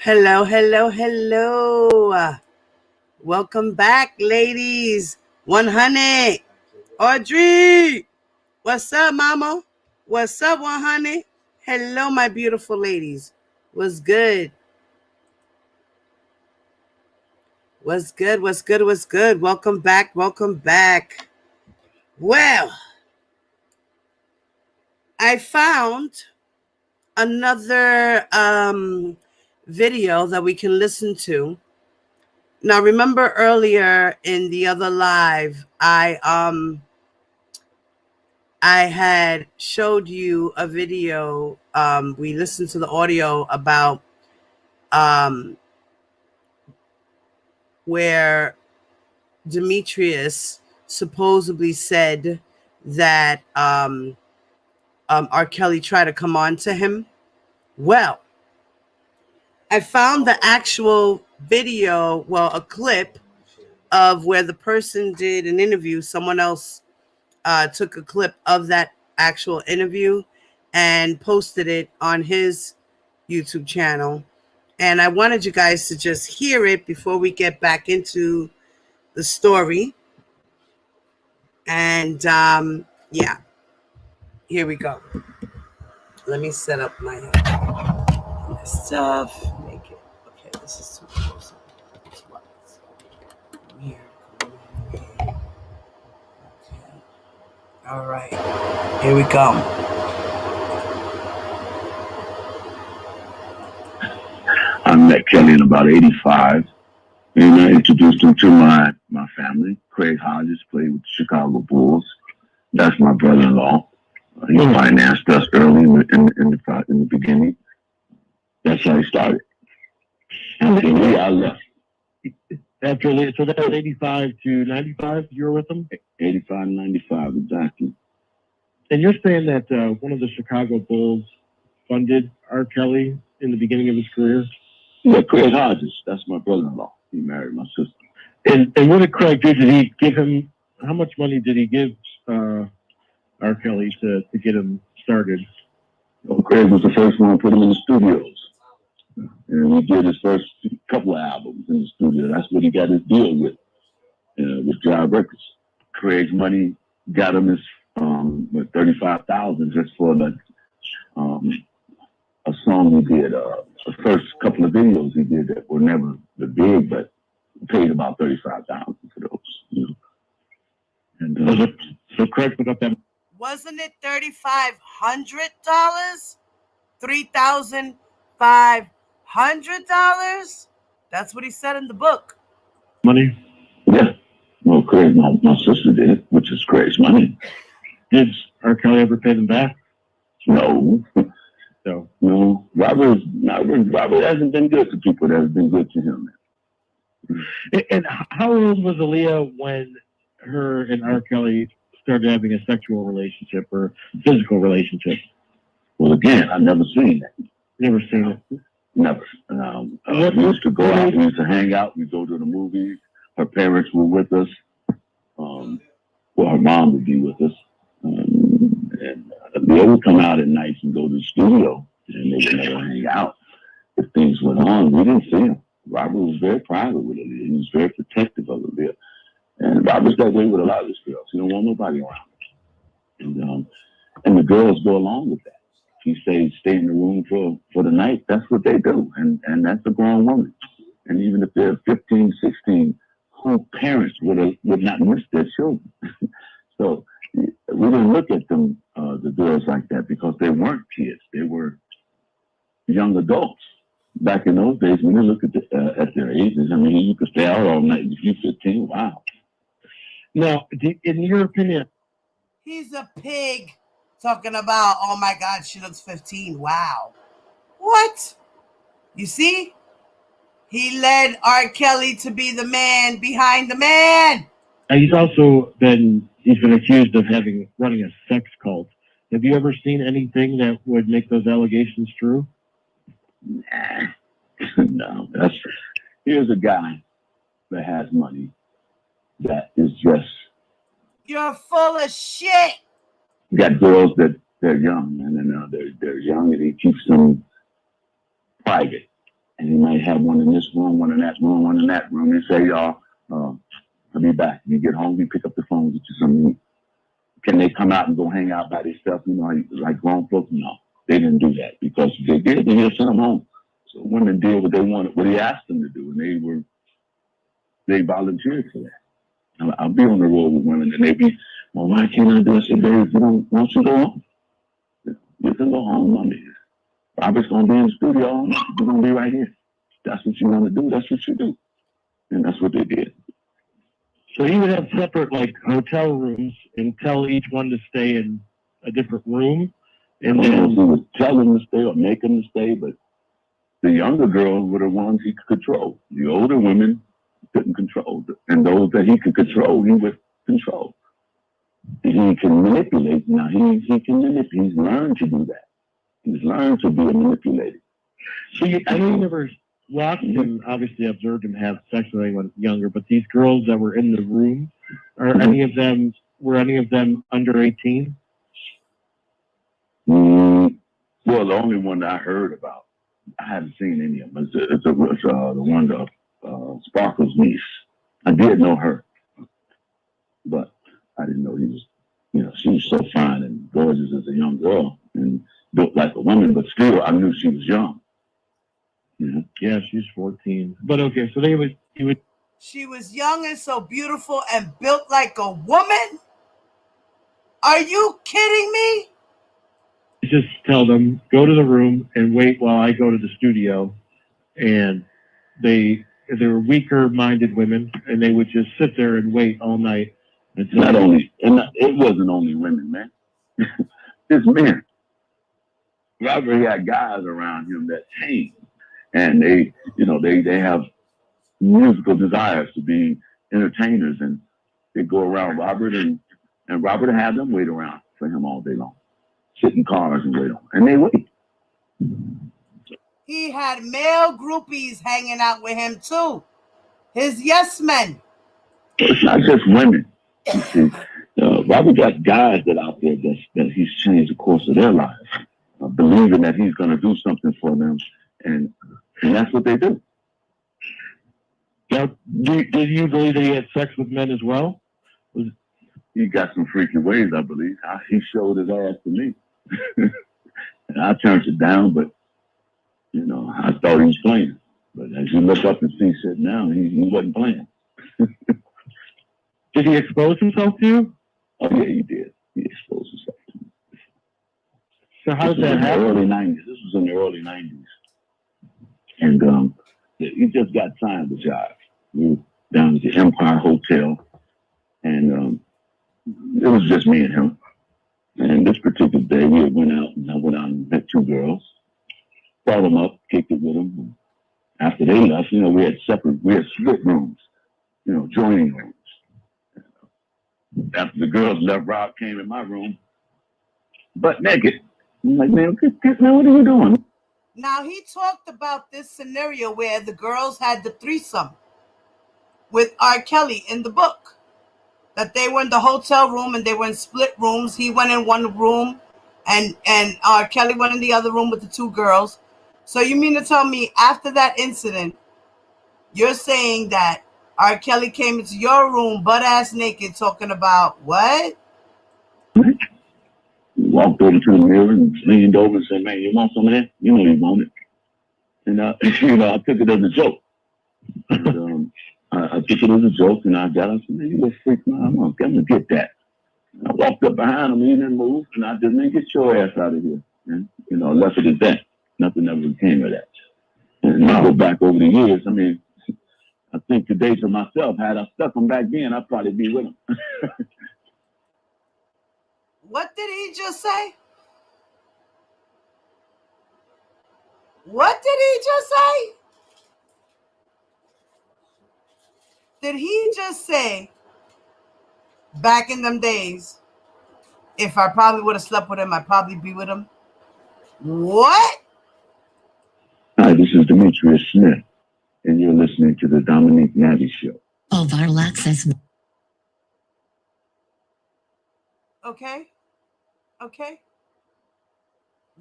Hello, hello, hello. Welcome back, ladies. 100. Audrey. What's up, mama? What's up, 100? Hello, my beautiful ladies. What's good? What's good? What's good? What's good? Welcome back. Welcome back. Well, I found another video that we can listen to. Now, remember earlier in the other live, I had showed you a video. We listened to the audio about where Demetrius supposedly said that R. Kelly tried to come on to him. Well, I found the actual video, well, a clip of where the person did an interview. Someone else took a clip of that actual interview and posted it on his YouTube channel. And I wanted you guys to just hear it before we get back into the story. And yeah, here we go. Let me set up my stuff. Make it okay. This is too close. Weird. Okay. All right. Here we go. I met Kelly in about 85, and I introduced him to my family. Craig Hodges played with the Chicago Bulls. That's my brother-in-law. He financed us early in the beginning. That's how he started. And then I left. So that was 85 to 95, you were with him? 85, 95, exactly. And you're saying that one of the Chicago Bulls funded R. Kelly in the beginning of his career? Yeah, Craig Hodges. That's my brother-in-law. He married my sister. And what did Craig do? Did he give him, how much money did he give R. Kelly to get him started? Well, Craig was the first one to put him in the studios. And we did his first couple of albums in the studio. That's what he got his deal with Jive Records. Craig's money got him his $35,000 just for a song he did. The first couple of videos he did that were never the big, but paid about $35,000 for those. You know? And so Craig put up that. Wasn't it $3,500? $3,500? That's what he said in the book. Money? Yeah. Well, Craig, my sister did, which is Craig's money. Did R. Kelly ever pay them back? No. So no. Robert hasn't been good to people that have been good to him. And how old was Aaliyah when her and R. Kelly started having a sexual relationship or physical relationship? Well, again, I've never seen that. Never seen it? Never. We used to go out, we used to hang out, we'd go to the movies. Her parents were with us. Well, her mom would be with us. And they would come out at night and go to the studio, and they would never hang out. If things went on, we didn't see them. Robert was very private with Aaliyah. He was very protective of Aaliyah. And Robert's that way with a lot of his girls. He don't want nobody around. And the girls go along with that. If he says stay in the room for the night, that's what they do. And that's a grown woman. And even if they're 15, 16, whose parents would not miss their children. So we didn't look at them, the girls like that, because they weren't kids. They were young adults. Back in those days, when you look at their ages, I mean, you could stay out all night. If you're 15, wow. Now, in your opinion, he's a pig talking about, oh my God, she looks 15. Wow. What? You see? He led R. Kelly to be the man behind the man. He's been accused of running a sex cult. Have you ever seen anything that would make those allegations true? Nah. No. Here's a guy that has money that is just... You're full of shit. Got girls that they're young, and they're young, and he keeps them private. And he might have one in this room, one in that room, one in that room. He say, y'all, I'll be back. You get home, you pick up the phone, get you something to eat. Can they come out and go hang out by themselves? You know, like grown folks? No, they didn't do that because if they did, they just sent them home. So women did what they wanted, what he asked them to do, and they volunteered for that. I'll be on the road with women, and they be, well, why can't I do it? I said, babe, you don't want you to go home? You can go home, mommy. Robert's gonna be in the studio. You're gonna be right here. That's what you want to do. That's what you do, and that's what they did. So he would have separate like hotel rooms and tell each one to stay in a different room. And then he would tell them to stay or make them to stay, but the younger girls were the ones he could control. The older women couldn't control, and those that he could control, he would control. He can manipulate. Now he can manipulate. He's learned to do that. He's learned to be a manipulator. So I know you never watched him, obviously observed him have sex with anyone younger, but these girls that were in the room, were any of them under 18? Well, the only one that I heard about, I haven't seen any of them. It's the one of Sparkle's niece. I did know her, but I didn't know he was, she was so fine and gorgeous as a young girl and built like a woman, but still I knew she was young. Yeah, she's 14. But okay, so he would. She was young and so beautiful and built like a woman? Are you kidding me? Just tell them, go to the room and wait while I go to the studio. And they were weaker-minded women, and they would just sit there and wait all night. It wasn't only women, man. It's men. Robert had guys around him that came, and they have musical desires to be entertainers, and they go around Robert, and Robert had them wait around for him all day long, sit in cars and wait on, and they wait. He had male groupies hanging out with him too. His yes men. It's not just women. You see, Robert got guys that out there that he's changed the course of their lives, believing that he's going to do something for them, and that's what they do. Now, did you believe that he had sex with men as well? He got some freaky ways, I believe. He showed his ass to me. And I turned it down, but, I thought he was playing. But as you look up and see shit now, he wasn't playing. Did he expose himself to you? Oh, yeah, he did. He exposed himself to me. So how did that happen? This was in the early 90s. And he just got signed with job. We were down at the Empire Hotel, and it was just me and him. And this particular day, I went out and met two girls, brought them up, kicked it with them. After they left, we had split rooms, joining rooms. After the girls left, Rob came in my room, butt naked. I'm like, man, what are you doing? Now, he talked about this scenario where the girls had the threesome with R. Kelly in the book. That they were in the hotel room and they were in split rooms. He went in one room and R. Kelly went in the other room with the two girls. So you mean to tell me after that incident, you're saying that R. Kelly came into your room butt-ass naked talking about what? Walked over to the mirror and leaned over and said, man, you want some of that? You know you want it. And, I took it as a joke. And, I took it as a joke, and I got up and said, man, you a freak, man. I'm going to get that. And I walked up behind him, he didn't move, and I just, man, get your ass out of here. And, left it at that. Nothing ever came of that. And I go back over the years, I think today to myself, had I stuck him back then, I'd probably be with him. What did he just say? What did he just say? Did he just say, back in them days, if I probably would have slept with him, I'd probably be with him? What? Hi, this is Demetrius Smith, and you're listening to the Dominique Navy Show. All viral access. Okay.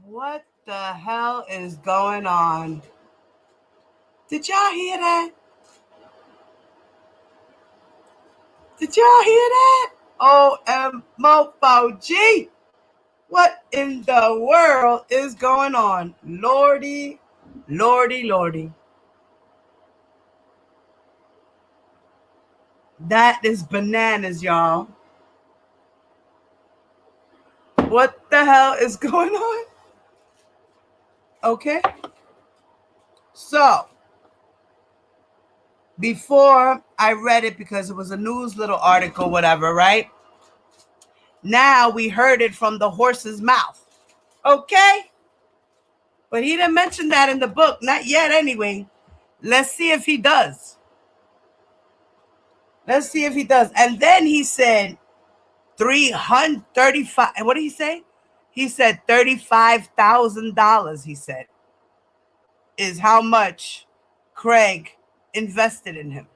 What the hell is going on? Did y'all hear that? Did y'all hear that? OMG. What in the world is going on? Lordy, lordy, lordy. That is bananas, y'all. What the hell is going on? Okay. So, before I read it because it was a news little article, whatever, right? Now we heard it from the horse's mouth. Okay? But he didn't mention that in the book. Not yet, anyway. Let's see if he does. Let's see if he does. And then he said 335. And what did he say? He said $35,000, he said, is how much Craig invested in him.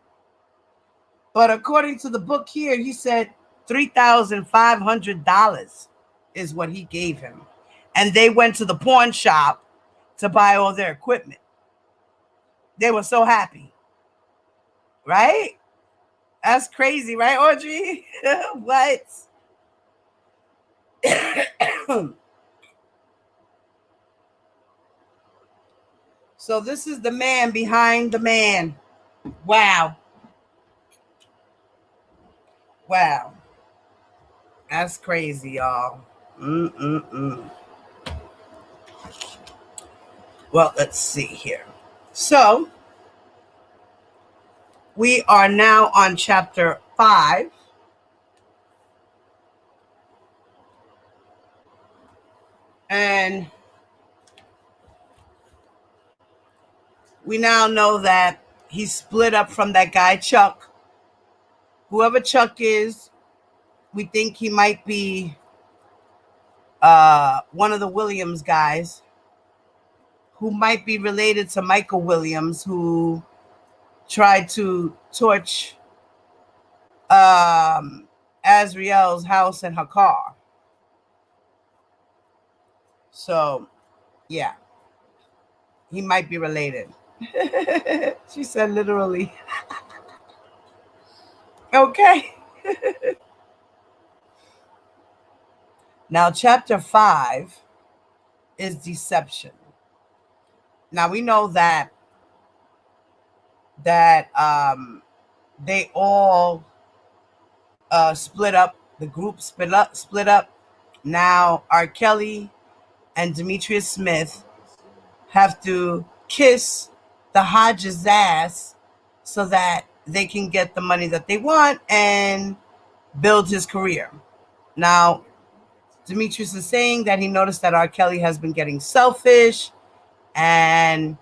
But according to the book here, he said $3,500 is what he gave him. And they went to the pawn shop to buy all their equipment. They were so happy. Right? That's crazy, right, Audrey? What? So this is the man behind the man. Wow. Wow. That's crazy, y'all. Well, let's see here. So we are now on chapter 5. And we now know that he split up from that guy, Chuck. Whoever Chuck is, we think he might be one of the Williams guys who might be related to Michael Williams, who tried to torch Azriel's house and her car. So, yeah, he might be related. She said literally. Okay. Now, chapter 5 is deception. Now, we know that they all split up. The group split up. Now, R. Kelly and Demetrius Smith have to kiss the Hodges' ass so that they can get the money that they want and build his career. Now, Demetrius is saying that he noticed that R. Kelly has been getting selfish and,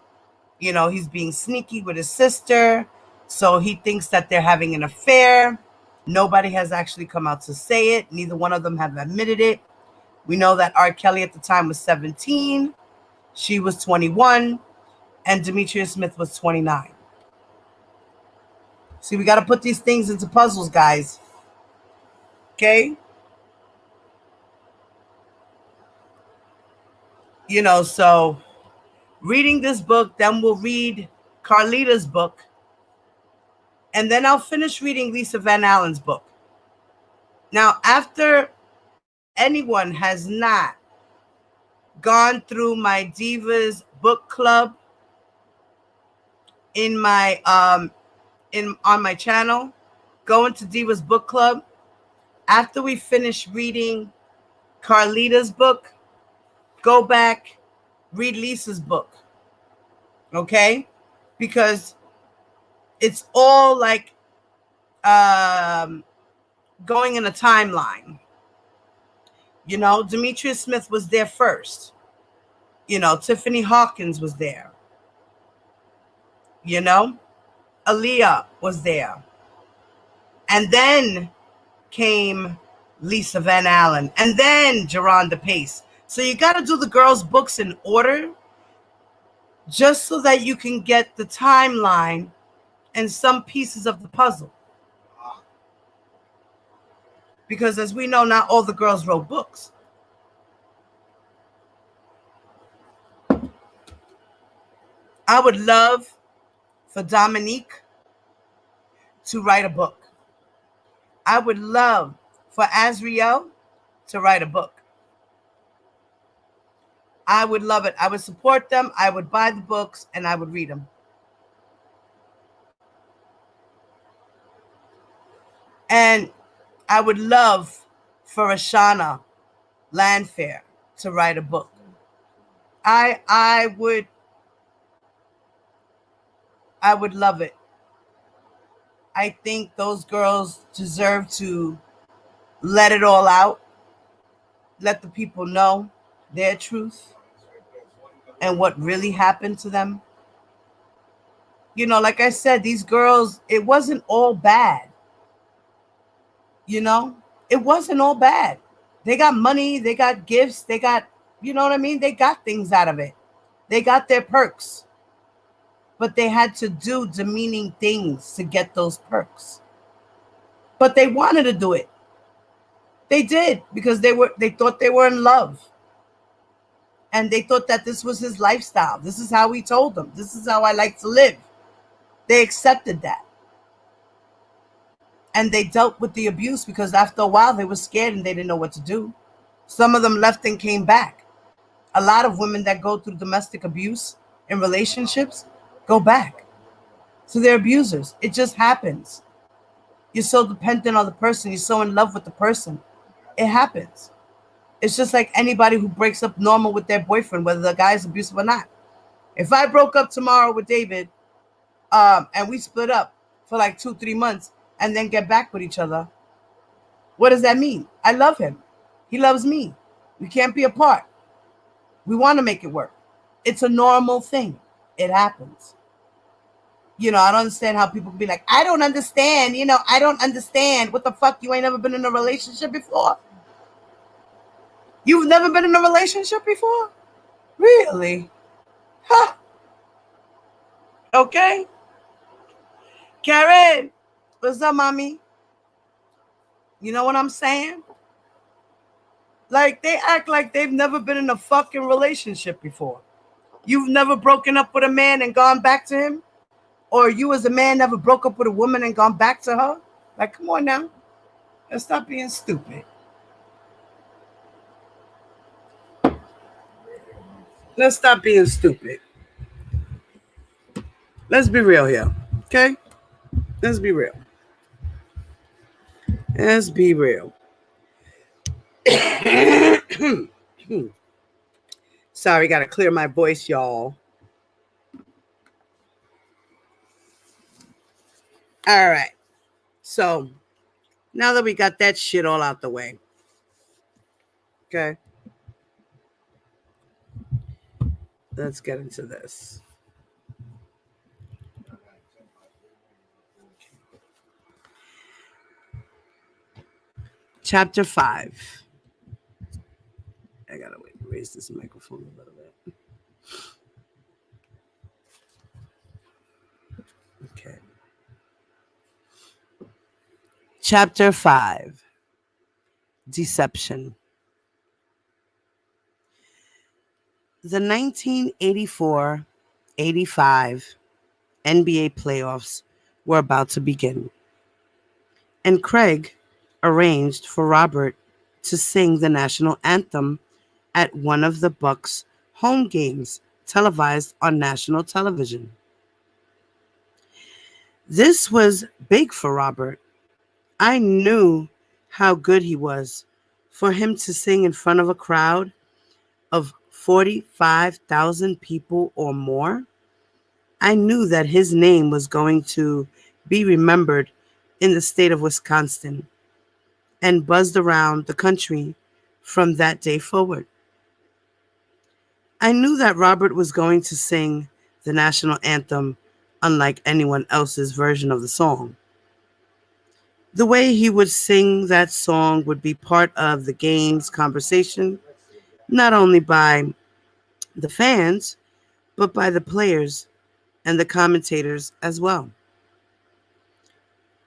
you know, he's being sneaky with his sister. So he thinks that they're having an affair. Nobody has actually come out to say it. Neither one of them have admitted it. We know that R. Kelly at the time was 17. She was 21. And Demetrius Smith was 29. See, we got to put these things into puzzles, guys. Okay? You know, so reading this book, then we'll read Carlita's book. And then I'll finish reading Lisa Van Allen's book. Now, after anyone has not gone through my Divas book club in my on my channel, go into Divas book club. After we finish reading Carlita's book, go back, read Lisa's book. Okay? Because it's all like going in a timeline. You know, Demetrius Smith was there first. You know, Tiffany Hawkins was there. You know, Aaliyah was there. And then came Lisa Van Allen. And then Geronda Pace. So you got to do the girls' books in order just so that you can get the timeline and some pieces of the puzzle. Because as we know, not all the girls wrote books. I would love for Dominique to write a book. I would love for Azriel to write a book. I would love it. I would support them. I would buy the books and I would read them. And I would love for Ashana Landfair to write a book. I would love it. I think those girls deserve to let it all out. Let the people know their truth and what really happened to them. You know, like I said, these girls, it wasn't all bad. You know, it wasn't all bad. They got money, they got gifts, they got, you know what I mean? They got things out of it. They got their perks. But they had to do demeaning things to get those perks. But they wanted to do it. They did because they thought they were in love. And they thought that this was his lifestyle. This is how he told them. This is how I like to live. They accepted that. And they dealt with the abuse because after a while they were scared and they didn't know what to do. Some of them left and came back. A lot of women that go through domestic abuse in relationships go back to their abusers. It just happens. You're so dependent on the person. You're so in love with the person. It happens. It's just like anybody who breaks up normal with their boyfriend, whether the guy is abusive or not. If I broke up tomorrow with David and we split up for like 2-3 months and then get back with each other, what does that mean? I love him. He loves me. We can't be apart. We want to make it work. It's a normal thing. It happens. You know, I don't understand how people can be like, I don't understand. You know, I don't understand. What the fuck? You ain't never been in a relationship before? You've never been in a relationship before? Really? Huh. Okay. Karen, what's up, mommy? You know what I'm saying? Like, they act like they've never been in a fucking relationship before. You've never broken up with a man and gone back to him? Or you as a man never broke up with a woman and gone back to her? Like, come on now. Let's stop being stupid. Let's stop being stupid. Let's be real here. Okay? Let's be real. Let's be real. Sorry, got to clear my voice, y'all. All right. So now that we got that shit all out the way, okay, let's get into this. Chapter 5. I gotta raise this microphone a little bit. Okay. Chapter 5. Deception. The 1984-85 NBA playoffs were about to begin, and Craig arranged for Robert to sing the national anthem at one of the Bucks' home games televised on national television. This was big for Robert. I knew how good he was. For him to sing in front of a crowd of 45,000 people or more, I knew that his name was going to be remembered in the state of Wisconsin and buzzed around the country from that day forward. I knew that Robert was going to sing the national anthem unlike anyone else's version of the song. The way he would sing that song would be part of the game's conversation, not only by the fans, but by the players and the commentators as well.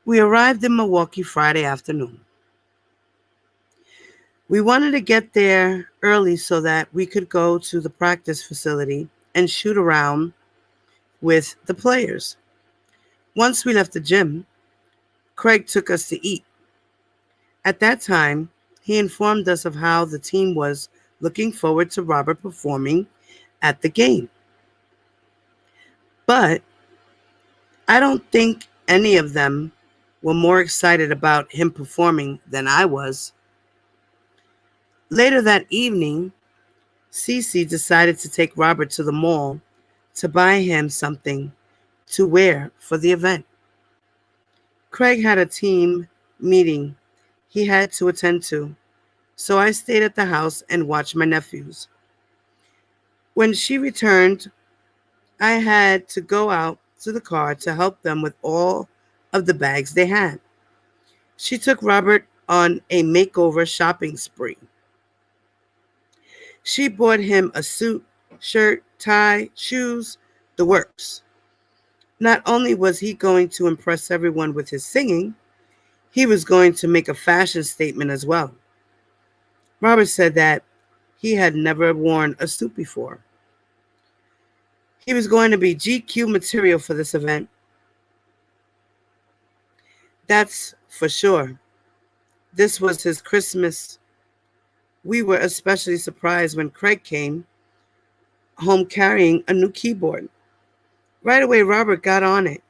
We arrived in Milwaukee Friday afternoon. We wanted to get there early so that we could go to the practice facility and shoot around with the players. Once we left the gym, Craig took us to eat. At that time, he informed us of how the team was looking forward to Robert performing at the game. But I don't think any of them were more excited about him performing than I was. Later that evening, Cece decided to take Robert to the mall to buy him something to wear for the event. Craig had a team meeting he had to attend to, so I stayed at the house and watched my nephews. When she returned, I had to go out to the car to help them with all of the bags they had. She took Robert on a makeover shopping spree. She bought him a suit, shirt, tie, shoes, the works. Not only was he going to impress everyone with his singing, he was going to make a fashion statement as well. Robert said that he had never worn a suit before. He was going to be GQ material for this event. That's for sure. This was his Christmas. We were especially surprised when Craig came home carrying a new keyboard. Right away, Robert got on it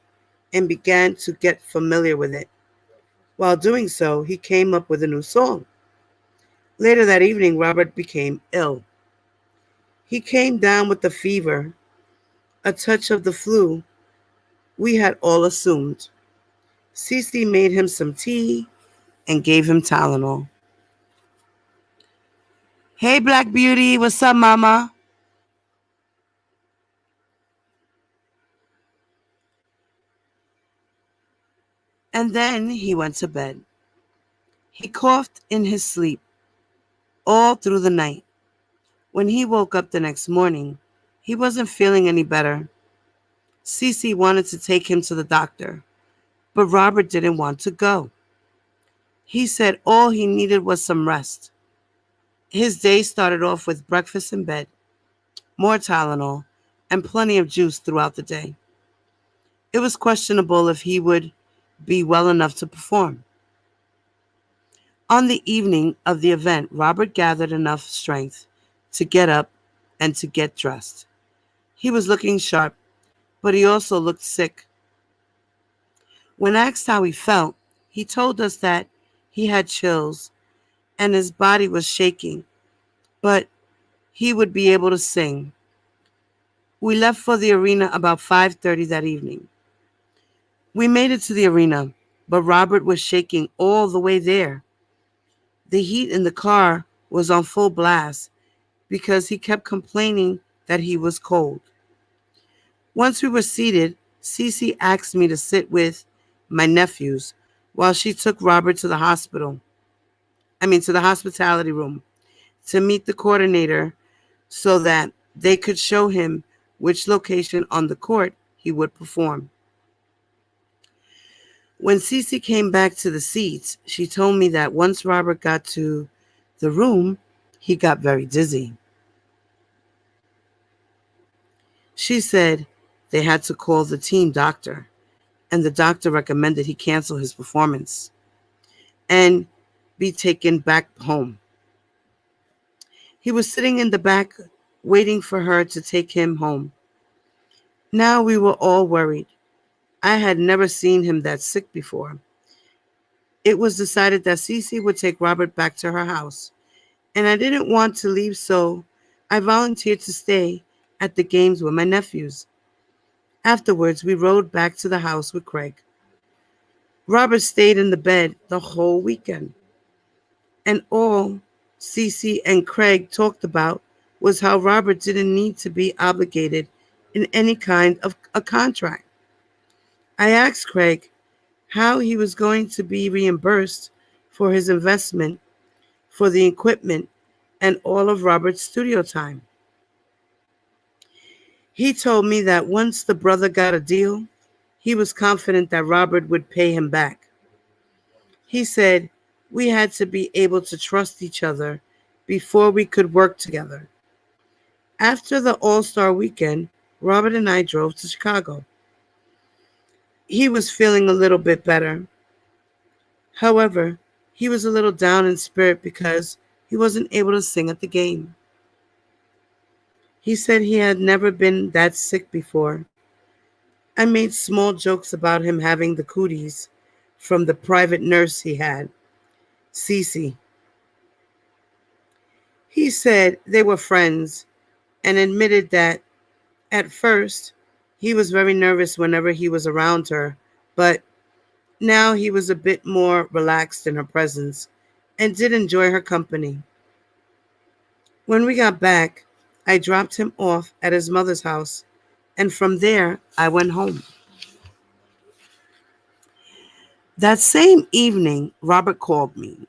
and began to get familiar with it. While doing so, he came up with a new song. Later that evening, Robert became ill. He came down with the fever, a touch of the flu we had all assumed. Cece made him some tea and gave him Tylenol. Hey, Black Beauty, what's up, mama? And then he went to bed. He coughed in his sleep all through the night. When he woke up the next morning, he wasn't feeling any better. Cece wanted to take him to the doctor, but Robert didn't want to go. He said all he needed was some rest. His day started off with breakfast in bed, more Tylenol, and plenty of juice throughout the day. It was questionable if he would be well enough to perform. On the evening of the event, Robert gathered enough strength to get up and to get dressed. He was looking sharp, but he also looked sick. When asked how he felt, he told us that he had chills and his body was shaking, but he would be able to sing. We left for the arena about 5:30 that evening. We made it to the arena, but Robert was shaking all the way there. The heat in the car was on full blast because he kept complaining that he was cold. Once we were seated, Cece asked me to sit with my nephews while she took Robert to the hospitality room to meet the coordinator so that they could show him which location on the court he would perform. When Cece came back to the seats, she told me that once Robert got to the room, he got very dizzy. She said they had to call the team doctor, and the doctor recommended he cancel his performance and be taken back home. He was sitting in the back waiting for her to take him home. Now we were all worried. I had never seen him that sick before. It was decided that Cece would take Robert back to her house, and I didn't want to leave, so I volunteered to stay at the games with my nephews. Afterwards, we rode back to the house with Craig. Robert stayed in the bed the whole weekend, and all Cece and Craig talked about was how Robert didn't need to be obligated in any kind of a contract. I asked Craig how he was going to be reimbursed for his investment for the equipment and all of Robert's studio time. He told me that once the brother got a deal, he was confident that Robert would pay him back. He said we had to be able to trust each other before we could work together. After the All-Star weekend, Robert and I drove to Chicago. He was feeling a little bit better. However, he was a little down in spirit because he wasn't able to sing at the game. He said he had never been that sick before. I made small jokes about him having the cooties from the private nurse he had, Cece. He said they were friends and admitted that at first he was very nervous whenever he was around her, but now he was a bit more relaxed in her presence and did enjoy her company. When we got back, I dropped him off at his mother's house, and from there I went home. That same evening, Robert called me,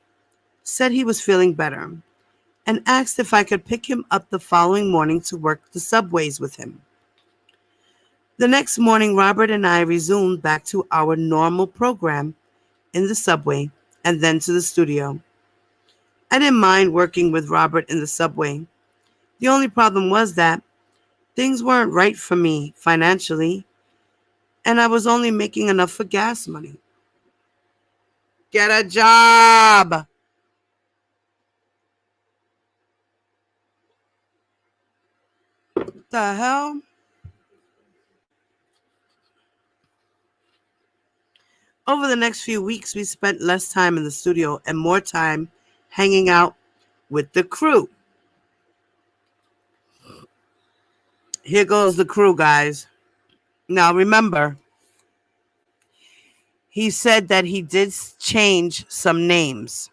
said he was feeling better, and asked if I could pick him up the following morning to work the subways with him. The next morning, Robert and I resumed back to our normal program in the subway and then to the studio. I didn't mind working with Robert in the subway. The only problem was that things weren't right for me financially, and I was only making enough for gas money. Get a job! What the hell? Over the next few weeks, we spent less time in the studio and more time hanging out with the crew. Here goes the crew, guys. Now, remember, he said that he did change some names.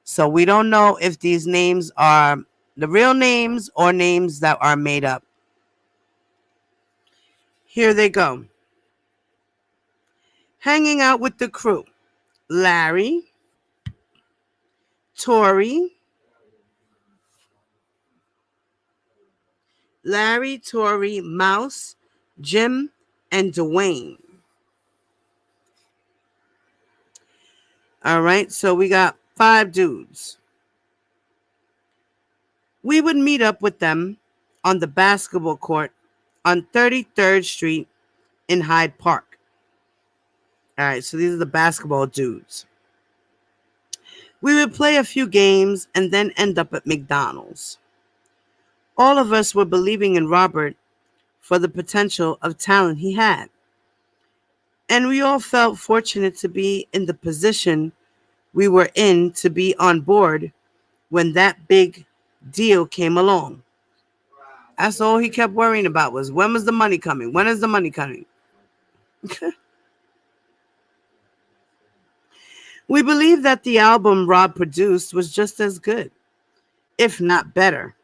So we don't know if these names are the real names or names that are made up. Here they go. Hanging out with the crew. Larry, Tori, Mouse, Jim, and Dwayne. All right, so we got 5 dudes. We would meet up with them on the basketball court on 33rd Street in Hyde Park. All right, so these are the basketball dudes. We would play a few games and then end up at McDonald's. All of us were believing in Robert for the potential of talent he had. And we all felt fortunate to be in the position we were in to be on board when that big deal came along. That's all he kept worrying about was when was the money coming? When is the money coming? We believe that the album Rob produced was just as good, if not better,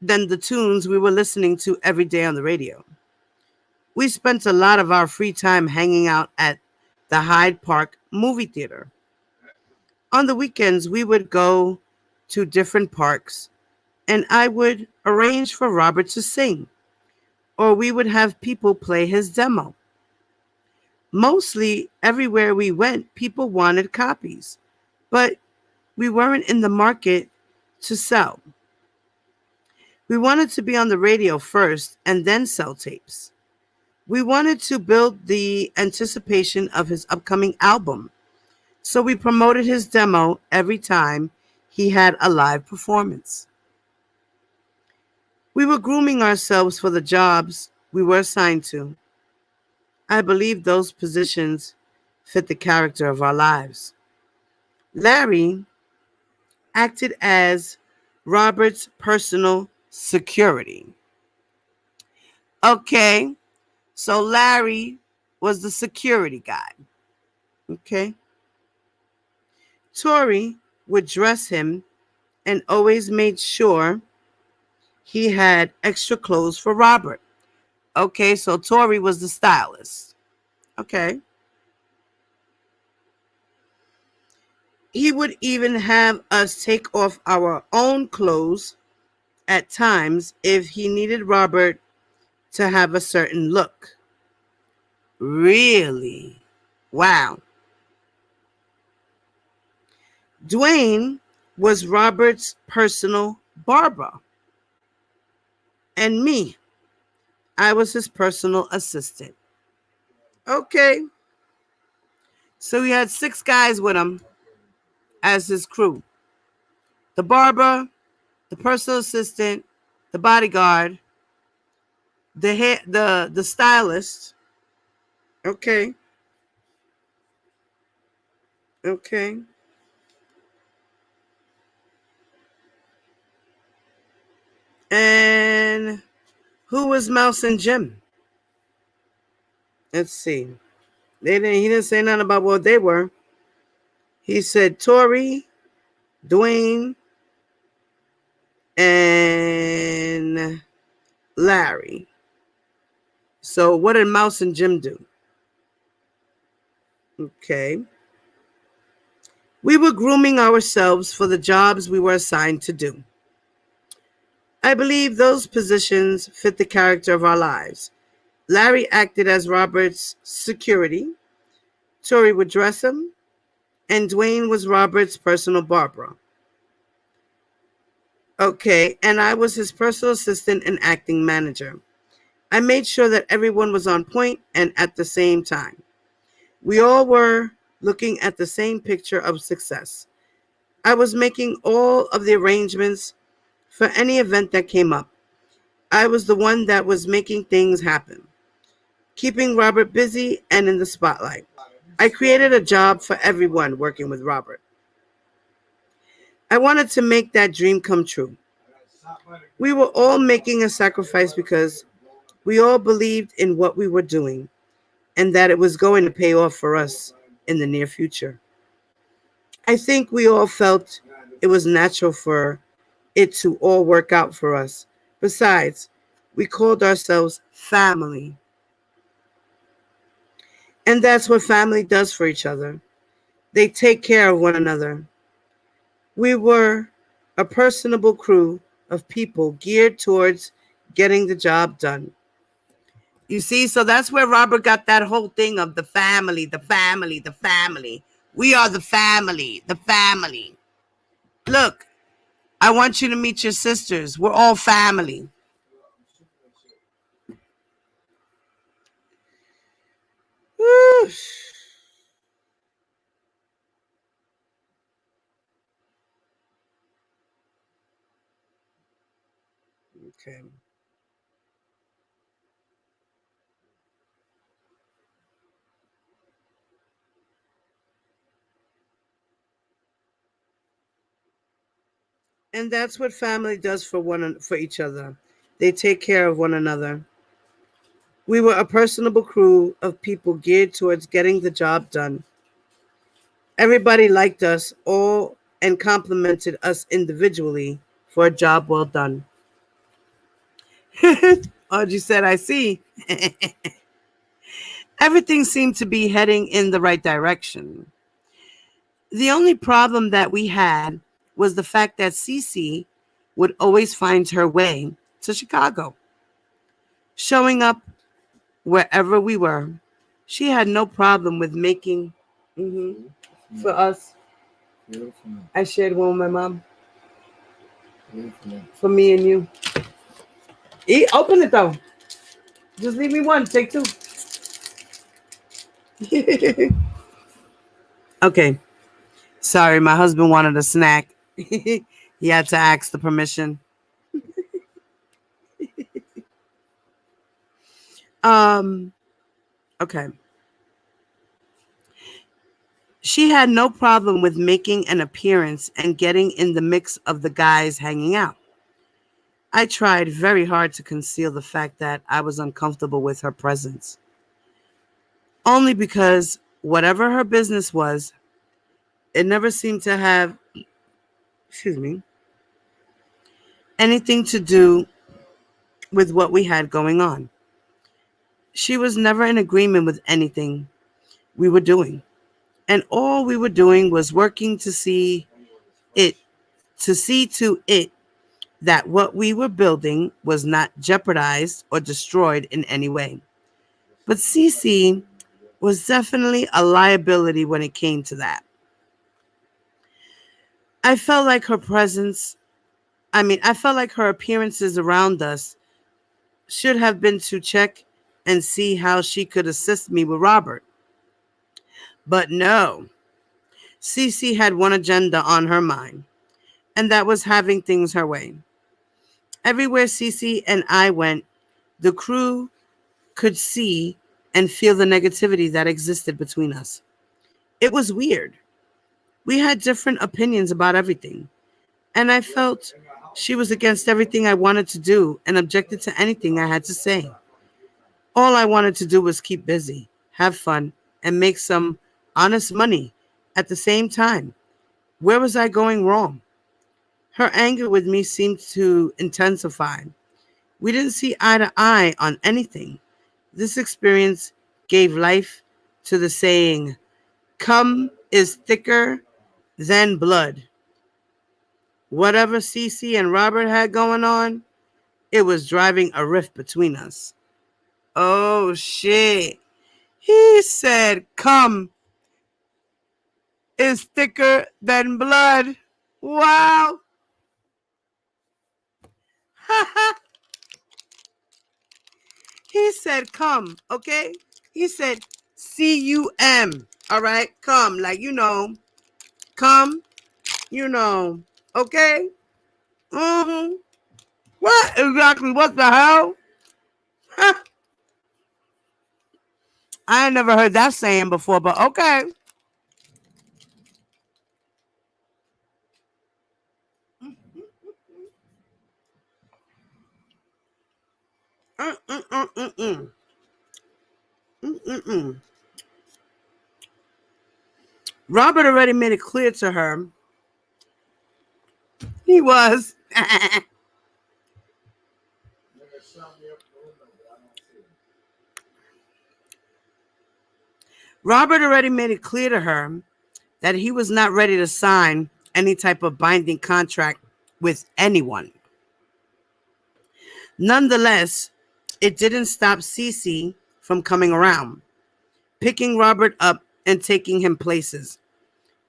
than the tunes we were listening to every day on the radio. We spent a lot of our free time hanging out at the Hyde Park movie theater. On the weekends, we would go to different parks and I would arrange for Robert to sing, or we would have people play his demo. Mostly everywhere we went, people wanted copies, but we weren't in the market to sell. We wanted to be on the radio first and then sell tapes. We wanted to build the anticipation of his upcoming album, so we promoted his demo every time he had a live performance. We were grooming ourselves for the jobs we were assigned to. I believe those positions fit the character of our lives. Larry acted as Robert's personal security. Okay, so Larry was the security guy. Okay. Tori would dress him and always made sure he had extra clothes for Robert. Okay, so Tori was the stylist. Okay. He would even have us take off our own clothes at times if he needed Robert to have a certain look. Really? Wow. Dwayne was Robert's personal barber. And me, I was his personal assistant. Okay. So he had 6 guys with him as his crew. The barber, the personal assistant, the bodyguard, the stylist. Okay. Okay. And who was Mouse and Jim? Let's see. He didn't say nothing about what they were. He said Tori, Dwayne, and Larry. So what did Mouse and Jim do? Okay. We were grooming ourselves for the jobs we were assigned to do. I believe those positions fit the character of our lives. Larry acted as Robert's security, Tori would dress him, and Dwayne was Robert's personal barber. Okay, and I was his personal assistant and acting manager. I made sure that everyone was on point and at the same time. We all were looking at the same picture of success. I was making all of the arrangements for any event that came up. I was the one that was making things happen, keeping Robert busy and in the spotlight. I created a job for everyone working with Robert. I wanted to make that dream come true. We were all making a sacrifice because we all believed in what we were doing and that it was going to pay off for us in the near future. I think we all felt it was natural for it to all work out for us. Besides, we called ourselves family. And that's what family does for each other. They take care of one another. We were a personable crew of people geared towards getting the job done. You see, so that's where Robert got that whole thing of the family, the family, the family. We are the family, the family. Look, I want you to meet your sisters. We're all family. Whew. Okay. And that's what family does for each other. They take care of one another. We were a personable crew of people geared towards getting the job done. Everybody liked us all and complimented us individually for a job well done. Audrey said, I see. Everything seemed to be heading in the right direction. The only problem that we had was the fact that Cece would always find her way to Chicago, showing up wherever we were. She had no problem with making for us. I shared one with my mom. For me and you. Open it though. Just leave me one. Take two. Okay. Sorry, my husband wanted a snack. He had to ask the permission. Um, okay. She had no problem with making an appearance and getting in the mix of the guys hanging out. I tried very hard to conceal the fact that I was uncomfortable with her presence. Only because whatever her business was, it never seemed to have, excuse me, anything to do with what we had going on. She was never in agreement with anything we were doing. And all we were doing was working it to see to it that what we were building was not jeopardized or destroyed in any way. But Cece was definitely a liability when it came to that. I felt like her presence, I felt like her appearances around us should have been to check and see how she could assist me with Robert. But no, Cece had one agenda on her mind, and that was having things her way. Everywhere Cece and I went, the crew could see and feel the negativity that existed between us. It was weird. We had different opinions about everything, and I felt she was against everything I wanted to do and objected to anything I had to say. All I wanted to do was keep busy, have fun, and make some honest money at the same time. Where was I going wrong? Her anger with me seemed to intensify. We didn't see eye to eye on anything. This experience gave life to the saying, "Cum is thicker than blood." Whatever Cece and Robert had going on, it was driving a rift between us. Oh shit. He said, "Cum is thicker than blood." Wow. He said, "Come," okay? He said, "CUM." All right? Come, like, come, okay? Mm-hmm. What exactly? What the hell? I ain't never heard that saying before, but okay. Mm-mm-mm-mm-mm. Mm-mm-mm. Robert already made it clear to her he was. Robert already made it clear to her that he was not ready to sign any type of binding contract with anyone. Nonetheless, it didn't stop Cece from coming around, picking Robert up and taking him places.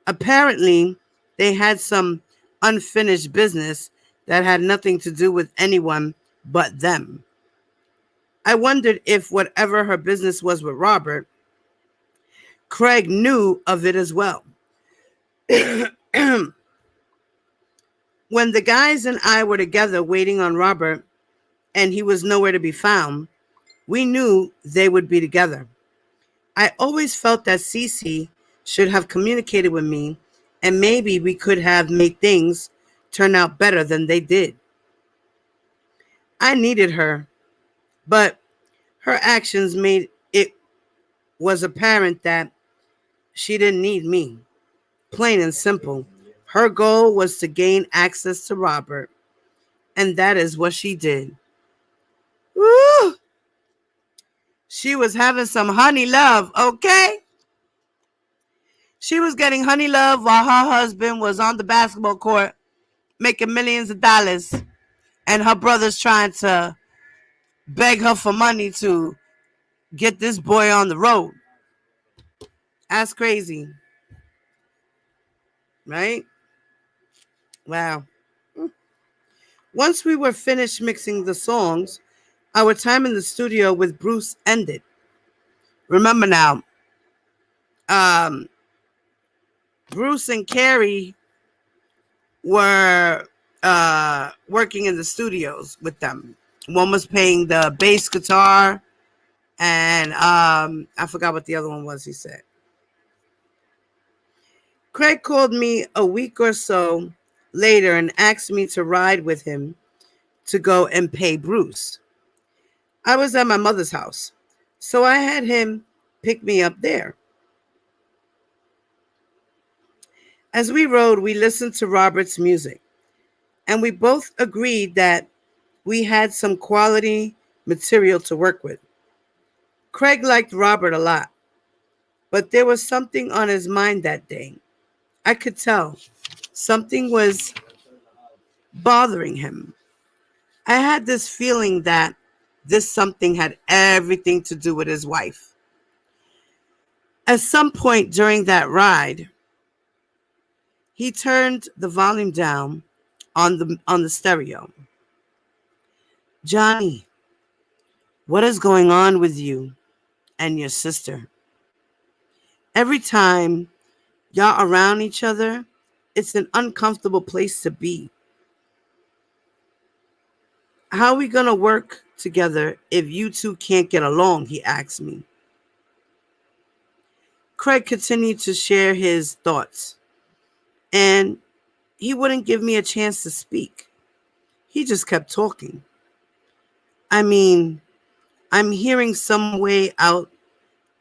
Apparently, they had some unfinished business that had nothing to do with anyone but them. I wondered if whatever her business was with Robert, Craig knew of it as well. When the guys and I were together waiting on Robert and he was nowhere to be found, we knew they would be together. I always felt that Cece should have communicated with me, and maybe we could have made things turn out better than they did. I needed her, but her actions made it was apparent that she didn't need me. Plain and simple. Her goal was to gain access to Robert, and that is what she did. Woo! She was having some honey love, okay? She was getting honey love while her husband was on the basketball court making millions of dollars, and her brother's trying to beg her for money to get this boy on the road. That's crazy, right? Wow. Once we were finished mixing the songs, our time in the studio with Bruce ended. Remember now, um, Bruce and Carrie were working in the studios with them. One was playing the bass guitar, and I forgot what the other one was, he said. Craig called me a week or so later and asked me to ride with him to go and pay Bruce. I was at my mother's house, so I had him pick me up there. As we rode, we listened to Robert's music, and we both agreed that we had some quality material to work with. Craig liked Robert a lot, but there was something on his mind that day. I could tell something was bothering him. I had this feeling that this something had everything to do with his wife. At some point during that ride, he turned the volume down on the stereo. "Johnny, What is going on with you and your sister? Every time y'all around each other, it's an uncomfortable place to be. How are we going to work together if you two can't get along? He asked me. Craig continued to share his thoughts, and he wouldn't give me a chance to speak. He just kept talking. I mean, I'm hearing some way out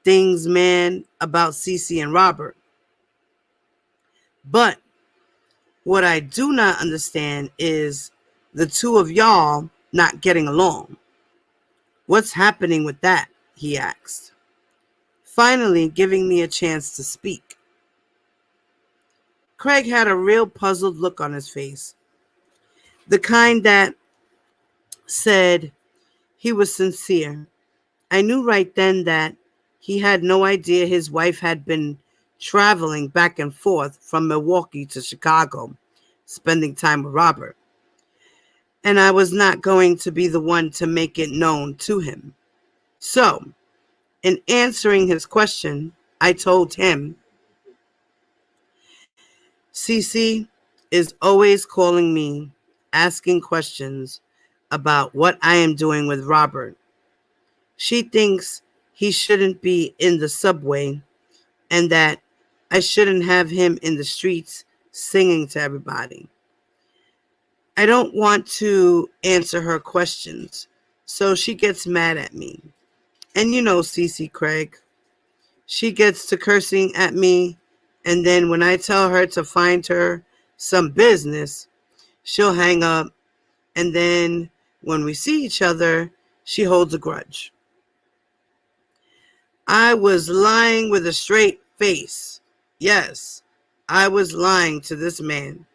things, man, about Cece and Robert. But what I do not understand is the two of y'all not getting along. What's happening with that? He asked, finally giving me a chance to speak. Craig had a real puzzled look on his face, the kind that said he was sincere. I knew right then that he had no idea his wife had been traveling back and forth from Milwaukee to Chicago, spending time with Robert. And I was not going to be the one to make it known to him. So, in answering his question, I told him, Cece is always calling me, asking questions about what I am doing with Robert. She thinks he shouldn't be in the subway and that I shouldn't have him in the streets singing to everybody. I don't want to answer her questions, so she gets mad at me. And you know Cece, Craig. She gets to cursing at me, and then when I tell her to find her some business, she'll hang up, and then when we see each other, she holds a grudge. I was lying with a straight face. Yes, I was lying to this man.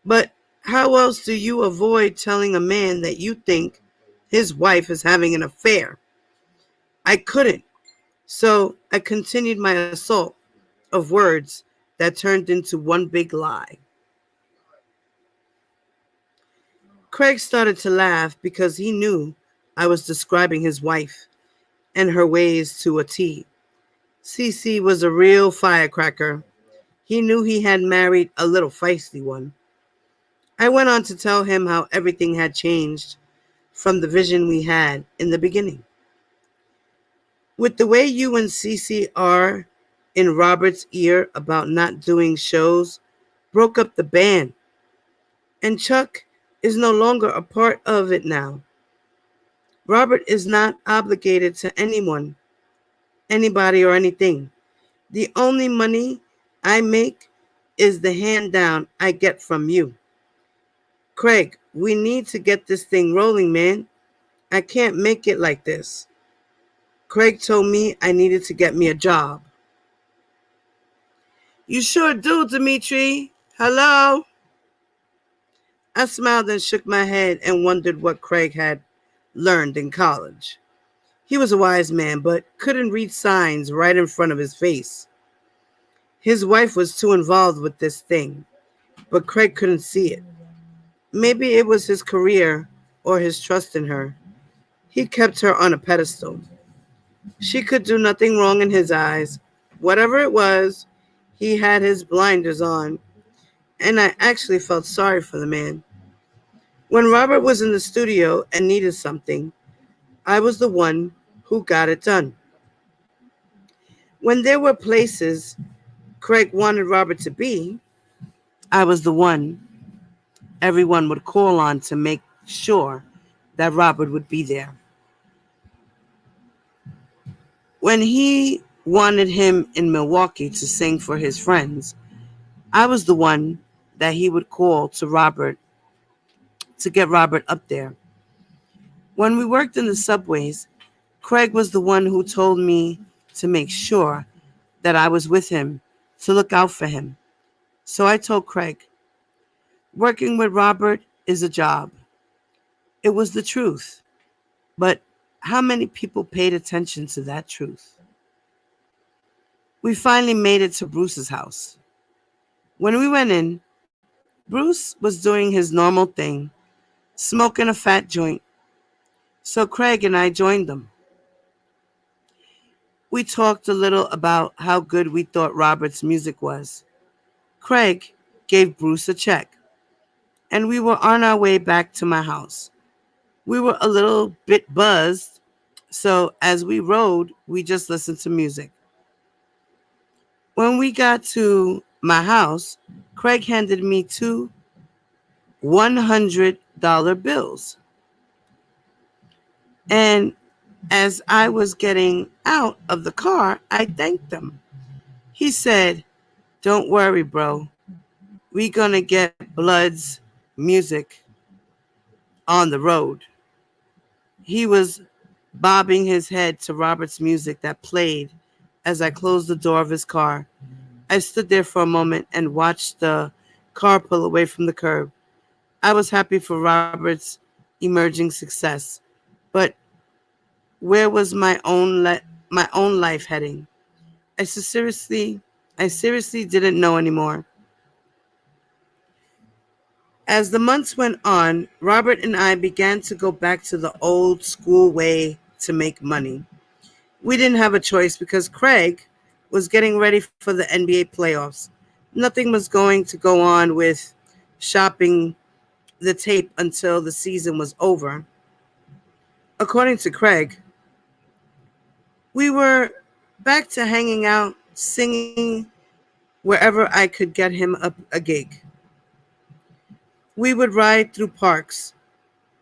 But how else do you avoid telling a man that you think his wife is having an affair? I couldn't, so I continued my assault of words that turned into one big lie. Craig started to laugh because he knew I was describing his wife and her ways to a T. Cece was a real firecracker. He knew he had married a little feisty one. I went on to tell him how everything had changed from the vision we had in the beginning. With the way you and Cece are in Robert's ear about not doing shows, broke up the band, and Chuck is no longer a part of it now. Robert is not obligated to anyone, anybody, or anything. The only money I make is the hand down I get from you. Craig, we need to get this thing rolling, man. I can't make it like this. Craig told me I needed to get me a job. You sure do, Dimitri. Hello? I smiled and shook my head and wondered what Craig had learned in college. He was a wise man, but couldn't read signs right in front of his face. His wife was too involved with this thing, but Craig couldn't see it. Maybe it was his career or his trust in her. He kept her on a pedestal. She could do nothing wrong in his eyes. Whatever it was, he had his blinders on, and I actually felt sorry for the man. When Robert was in the studio and needed something, I was the one who got it done. When there were places Craig wanted Robert to be, I was the one everyone would call on to make sure that Robert would be there. When he wanted him in Milwaukee to sing for his friends, I was the one that he would call to Robert to get Robert up there. When we worked in the subways, Craig was the one who told me to make sure that I was with him, to look out for him. So I told Craig, working with Robert is a job. It was the truth. But how many people paid attention to that truth? We finally made it to Bruce's house. When we went in, Bruce was doing his normal thing, smoking a fat joint. So Craig and I joined them. We talked a little about how good we thought Robert's music was. Craig gave Bruce a check, and we were on our way back to my house. We were a little bit buzzed, so as we rode, we just listened to music. When we got to my house, Craig handed me two $100 bills. And as I was getting out of the car, I thanked him. He said, "Don't worry, bro. We gonna get Blood's music on the road." He was bobbing his head to Robert's music that played as I closed the door of his car. I stood there for a moment and watched the car pull away from the curb. I was happy for Robert's emerging success, but where was my own life heading? I seriously, I seriously didn't know anymore. As the months went on, Robert and I began to go back to the old school way to make money. We didn't have a choice because Craig was getting ready for the NBA playoffs. Nothing was going to go on with shopping the tape until the season was over. According to Craig, we were back to hanging out, singing wherever I could get him a gig. We would ride through parks,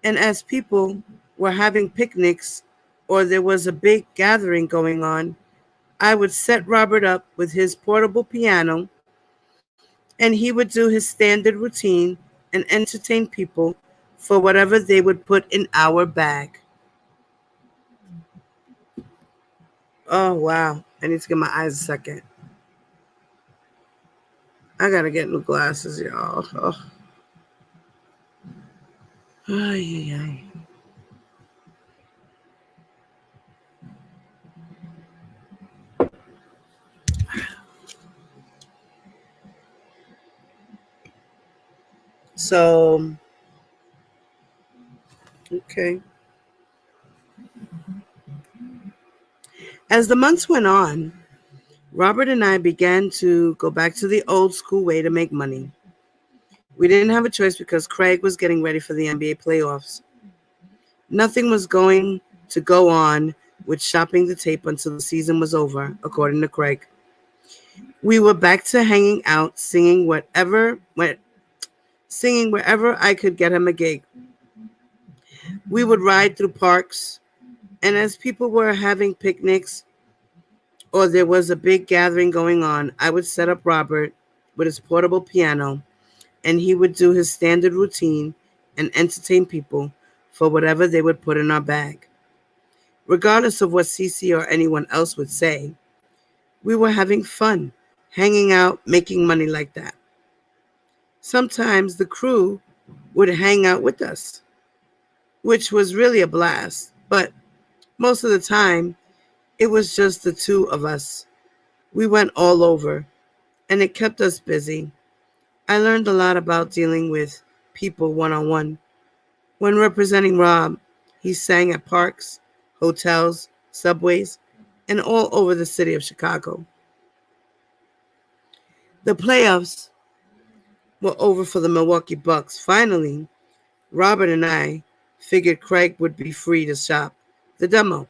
and as people were having picnics or there was a big gathering going on, I would set Robert up with his portable piano, and he would do his standard routine and entertain people for whatever they would put in our bag. Oh, wow. I need to get my eyes a second. I gotta get new glasses, y'all. Oh. Ay, ay, ay. So, okay. As the months went on, Robert and I began to go back to the old school way to make money. We didn't have a choice because Craig was getting ready for the NBA playoffs. Nothing was going to go on with shopping the tape until the season was over, according to Craig. We were back to hanging out, singing wherever I could get him a gig. We would ride through parks, and as people were having picnics or there was a big gathering going on, I would set up Robert with his portable piano, and he would do his standard routine and entertain people for whatever they would put in our bag. Regardless of what Cece or anyone else would say, we were having fun, hanging out, making money like that. Sometimes the crew would hang out with us, which was really a blast, but most of the time it was just the two of us. We went all over, and it kept us busy. I learned a lot about dealing with people one on one. When representing Rob, he sang at parks, hotels, subways, and all over the city of Chicago. The playoffs were over for the Milwaukee Bucks. Finally, Robert and I figured Craig would be free to shop the demo.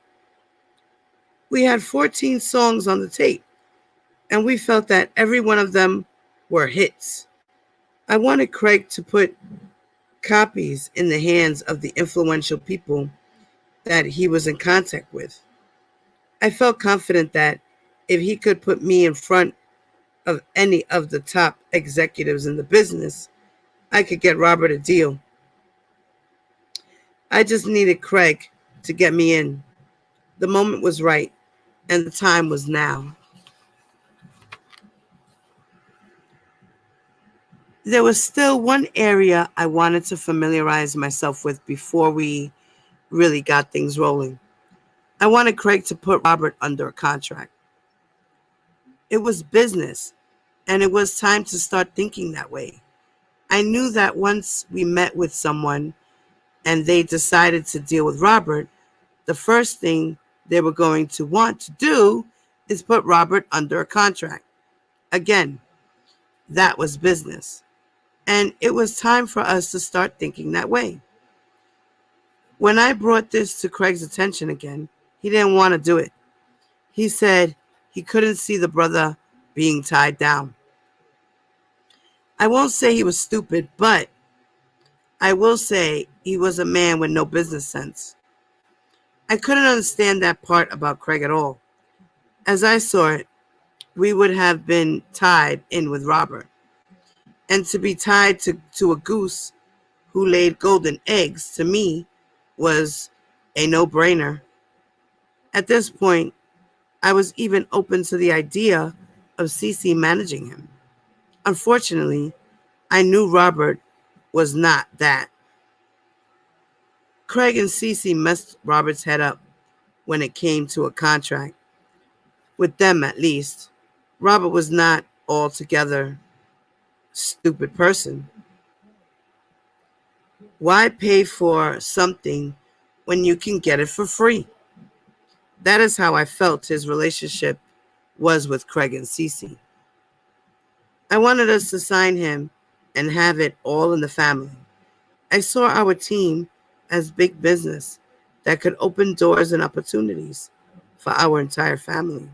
We had 14 songs on the tape, and we felt that every one of them were hits. I wanted Craig to put copies in the hands of the influential people that he was in contact with. I felt confident that if he could put me in front of any of the top executives in the business, I could get Robert a deal. I just needed Craig to get me in. The moment was right, and the time was now. There was still one area I wanted to familiarize myself with before we really got things rolling. I wanted Craig to put Robert under a contract. It was business, and it was time to start thinking that way. I knew that once we met with someone, and they decided to deal with Robert, the first thing they were going to want to do is put Robert under a contract. Again, that was business. And it was time for us to start thinking that way. When I brought this to Craig's attention again, he didn't want to do it. He said he couldn't see the brother being tied down. I won't say he was stupid, but I will say he was a man with no business sense. I couldn't understand that part about Craig at all. As I saw it, we would have been tied in with Robert. And to be tied to a goose who laid golden eggs, to me, was a no-brainer. At this point, I was even open to the idea of Cece managing him. Unfortunately, I knew Robert was not that. Craig and Cece messed Robert's head up when it came to a contract. With them, at least, Robert was not altogether stupid person. Why pay for something when you can get it for free? That is how I felt his relationship was with Craig and Cece. I wanted us to sign him and have it all in the family. I saw our team as big business that could open doors and opportunities for our entire family,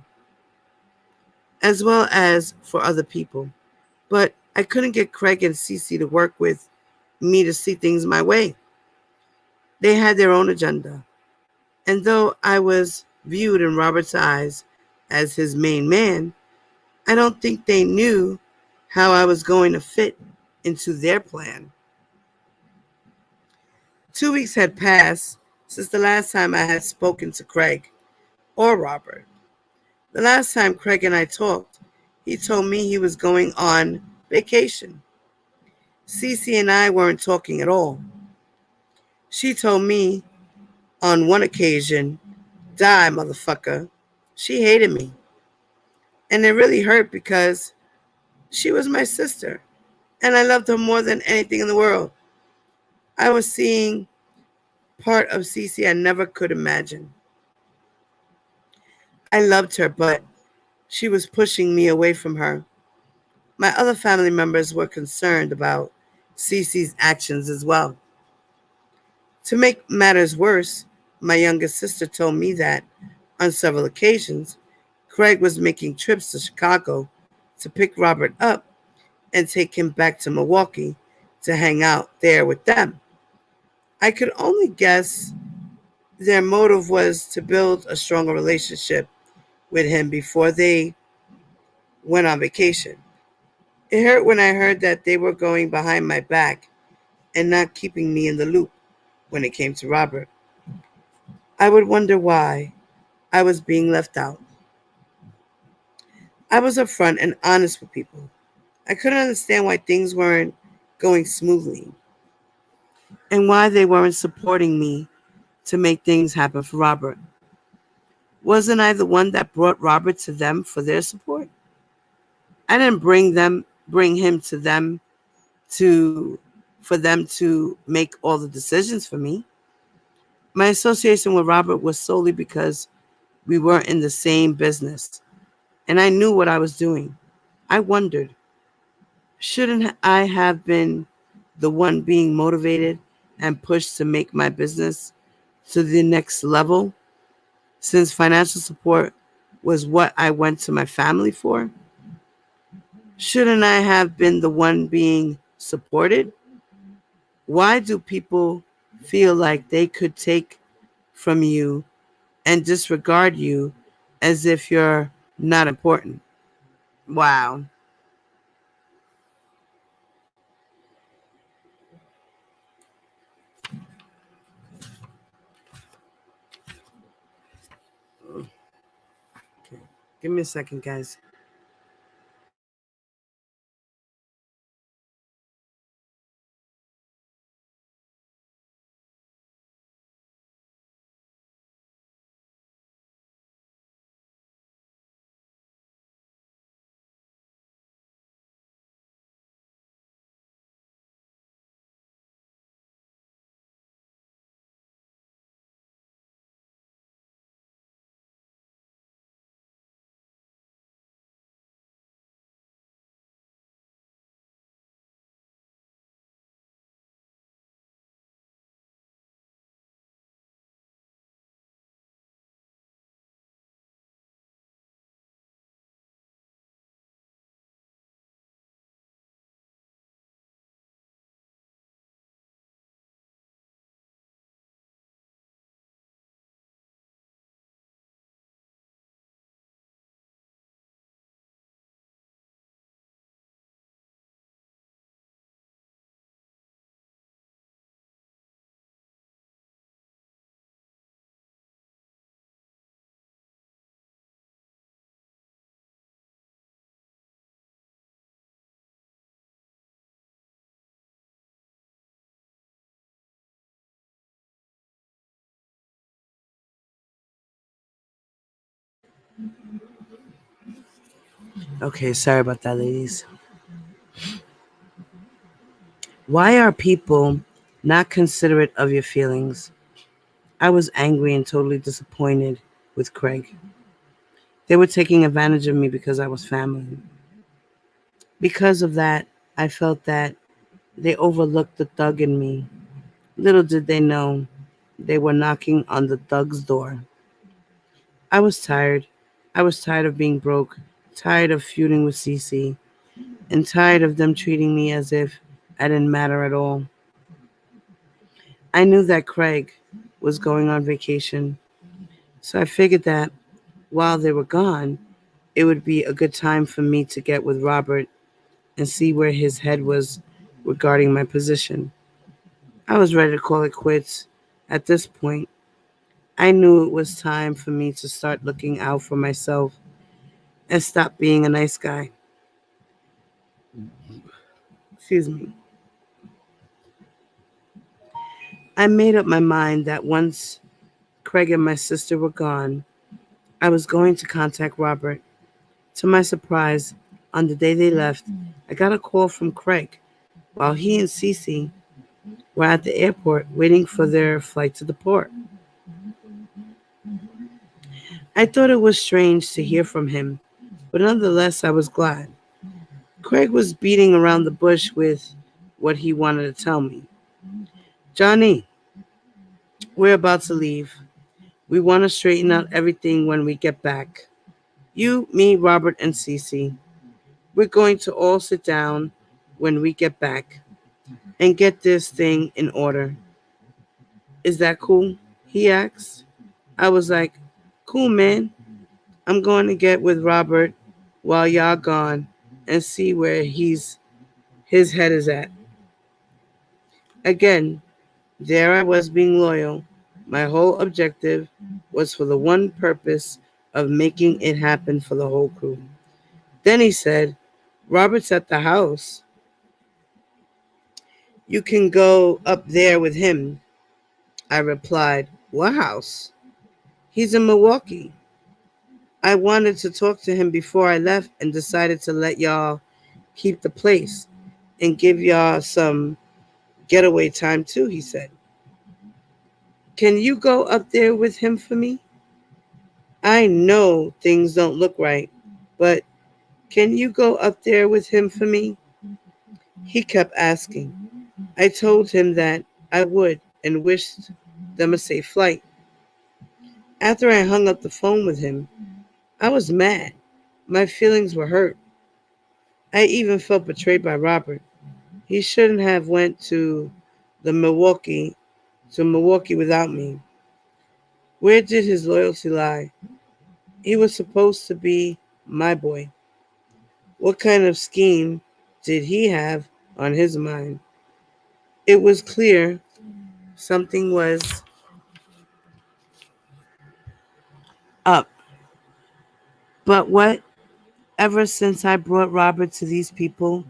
as well as for other people. But I couldn't get Craig and Cece to work with me to see things my way. They had their own agenda. And though I was viewed in Robert's eyes as his main man, I don't think they knew how I was going to fit into their plan. 2 weeks had passed since the last time I had spoken to Craig or Robert. The last time Craig and I talked, he told me he was going on vacation. Cece and I weren't talking at all. She told me on one occasion, "Die, motherfucker." She hated me. And it really hurt because she was my sister, and I loved her more than anything in the world. I was seeing part of Cece I never could imagine. I loved her, but she was pushing me away from her. My other family members were concerned about Cece's actions as well. To make matters worse, my youngest sister told me that, on several occasions, Craig was making trips to Chicago to pick Robert up and take him back to Milwaukee to hang out there with them. I could only guess their motive was to build a stronger relationship with him before they went on vacation. It hurt when I heard that they were going behind my back and not keeping me in the loop when it came to Robert. I would wonder why I was being left out. I was upfront and honest with people. I couldn't understand why things weren't going smoothly and why they weren't supporting me to make things happen for Robert. Wasn't I the one that brought Robert to them for their support? I didn't bring him to them to for them to make all the decisions for me. My association with Robert was solely because we weren't in the same business and I knew what I was doing. I wondered, shouldn't I have been the one being motivated and pushed to make my business to the next level since financial support was what I went to my family for? Shouldn't I have been the one being supported? Why do people feel like they could take from you and disregard you as if you're not important? Wow. Okay. Give me a second, guys. Okay, sorry about that, ladies. Why are people not considerate of your feelings? I was angry and totally disappointed with Craig. They were taking advantage of me because I was family. Because of that, I felt that they overlooked the thug in me. Little did they know they were knocking on the thug's door. I was tired. I was tired of being broke, tired of feuding with Cece, and tired of them treating me as if I didn't matter at all. I knew that Craig was going on vacation, so I figured that while they were gone, it would be a good time for me to get with Robert and see where his head was regarding my position. I was ready to call it quits. At this point, I knew it was time for me to start looking out for myself and stop being a nice guy. Excuse me. I made up my mind that once Craig and my sister were gone, I was going to contact Robert. To my surprise, on the day they left, I got a call from Craig while he and Cece were at the airport waiting for their flight to depart. I thought it was strange to hear from him, but nonetheless, I was glad. Craig was beating around the bush with what he wanted to tell me. Johnny, we're about to leave. We want to straighten out everything when we get back. You, me, Robert, and Cece. We're going to all sit down when we get back and get this thing in order. Is that cool? He asked. I was like, cool, man. I'm going to get with Robert while y'all gone and see where his head is at. Again, there I was being loyal. My whole objective was for the one purpose of making it happen for the whole crew. Then he said, Robert's at the house. You can go up there with him. I replied, what house? He's in Milwaukee. I wanted to talk to him before I left and decided to let y'all keep the place and give y'all some getaway time too, he said. Can you go up there with him for me? I know things don't look right, but can you go up there with him for me? He kept asking. I told him that I would and wished them a safe flight. After I hung up the phone with him, I was mad. My feelings were hurt. I even felt betrayed by Robert. He shouldn't have went the Milwaukee Milwaukee without me. Where did his loyalty lie? He was supposed to be my boy. What kind of scheme did he have on his mind? It was clear something was up. But what? Ever since I brought Robert to these people,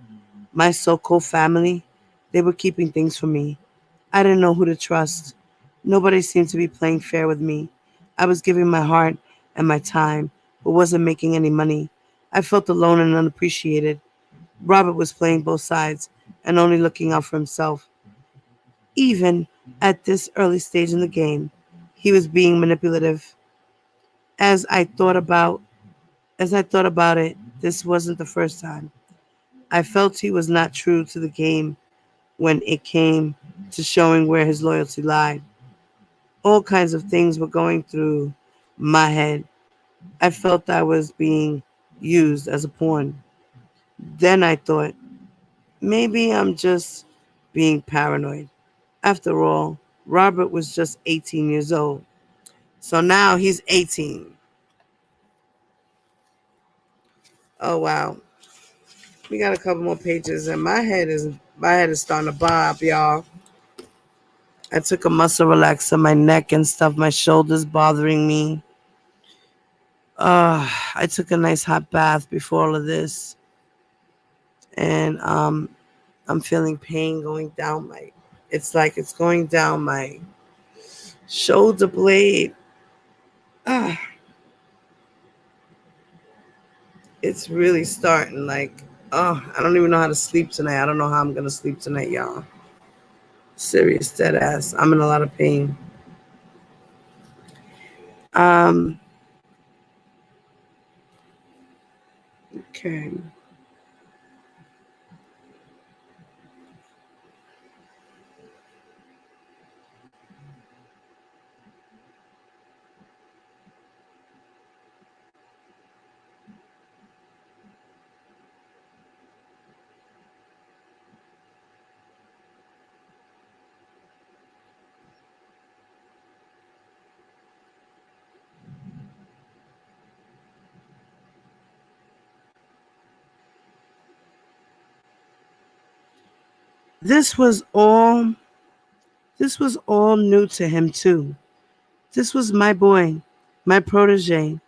my so called family, they were keeping things from me. I didn't know who to trust. Nobody seemed to be playing fair with me. I was giving my heart and my time, but wasn't making any money. I felt alone and unappreciated. Robert was playing both sides and only looking out for himself. Even at this early stage in the game, he was being manipulative. As I thought about as I thought about it, this wasn't the first time. I felt he was not true to the game when it came to showing where his loyalty lied. All kinds of things were going through my head. I felt I was being used as a pawn. Then I thought, maybe I'm just being paranoid. After all, Robert was just 18 years old. So now he's 18. Oh wow. We got a couple more pages and my head is starting to bob, y'all. I took a muscle relaxer, my neck and stuff, my shoulders bothering me. I took a nice hot bath before all of this, and I'm feeling pain going down my. It's like it's going down my shoulder blade. Ah, It's really starting. Like, oh, I don't even know how to sleep tonight. I don't know how I'm gonna sleep tonight, y'all. Serious, dead ass. I'm in a lot of pain. Um. Okay. This was all. This was all new to him too. This was my boy, my protege,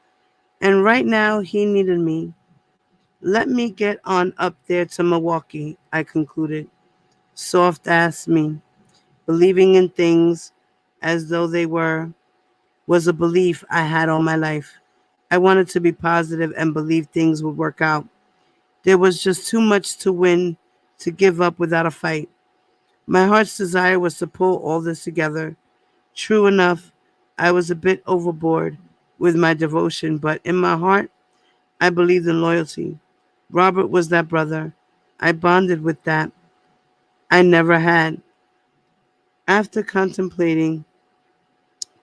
and right now he needed me. Let me get on up there to Milwaukee, I concluded. Soft ass me, believing in things as though they were, was a belief I had all my life. I wanted to be positive and believe things would work out. There was just too much to win to give up without a fight. My heart's desire was to pull all this together. True enough, I was a bit overboard with my devotion, but in my heart, I believed in loyalty. Robert was that brother. I bonded with that. I never had. After contemplating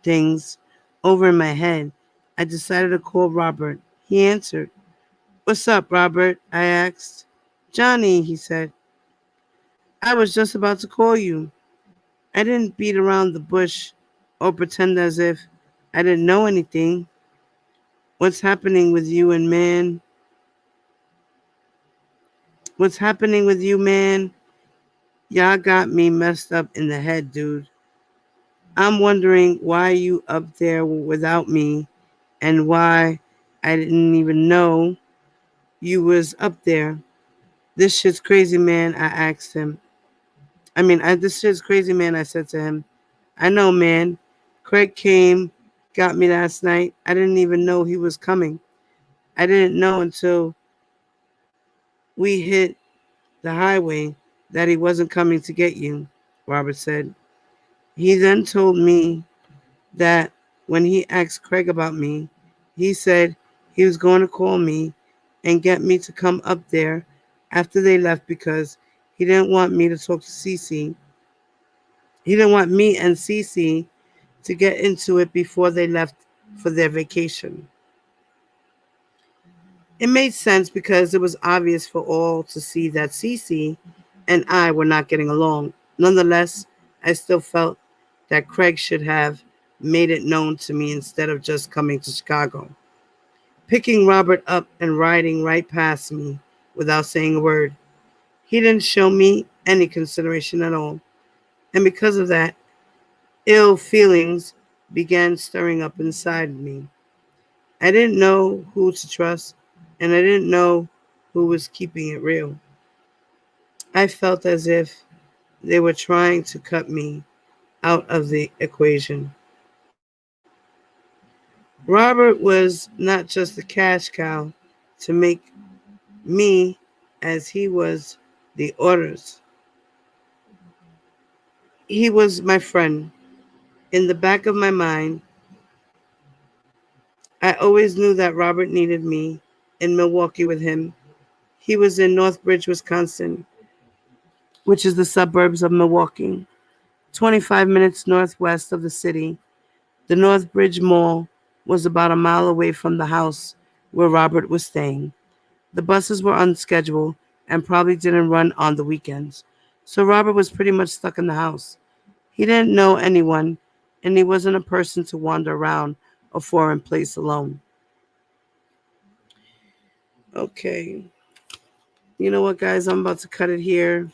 things over in my head, I decided to call Robert. He answered. What's up, Robert? I asked. Johnny, he said. I was just about to call you. I didn't beat around the bush or pretend as if I didn't know anything. What's happening with you and man? What's happening with you, man? Y'all got me messed up in the head, dude. I'm wondering why you up there without me and why I didn't even know you was up there. This shit's crazy, man, I asked him. This shit's crazy, man, I said to him. I know, man. Craig came, got me last night. I didn't even know he was coming. I didn't know until we hit the highway that he wasn't coming to get you, Robert said. He then told me that when he asked Craig about me, he said he was going to call me and get me to come up there after they left because he didn't want me to talk to Cece. He didn't want me and Cece to get into it before they left for their vacation. It made sense because it was obvious for all to see that Cece and I were not getting along. Nonetheless, I still felt that Craig should have made it known to me instead of just coming to Chicago, picking Robert up and riding right past me without saying a word. He didn't show me any consideration at all. And because of that, ill feelings began stirring up inside me. I didn't know who to trust, and I didn't know who was keeping it real. I felt as if they were trying to cut me out of the equation. Robert was not just a cash cow to make me as he was the orders. He was my friend. In the back of my mind, I always knew that Robert needed me in Milwaukee with him. He was in Northbridge, Wisconsin, which is the suburbs of Milwaukee, 25 minutes northwest of the city. The Northbridge Mall was about a mile away from the house where Robert was staying. The buses were on schedule and probably didn't run on the weekends. So Robert was pretty much stuck in the house. He didn't know anyone, and he wasn't a person to wander around a foreign place alone. Okay. You know what, guys? I'm about to cut it here.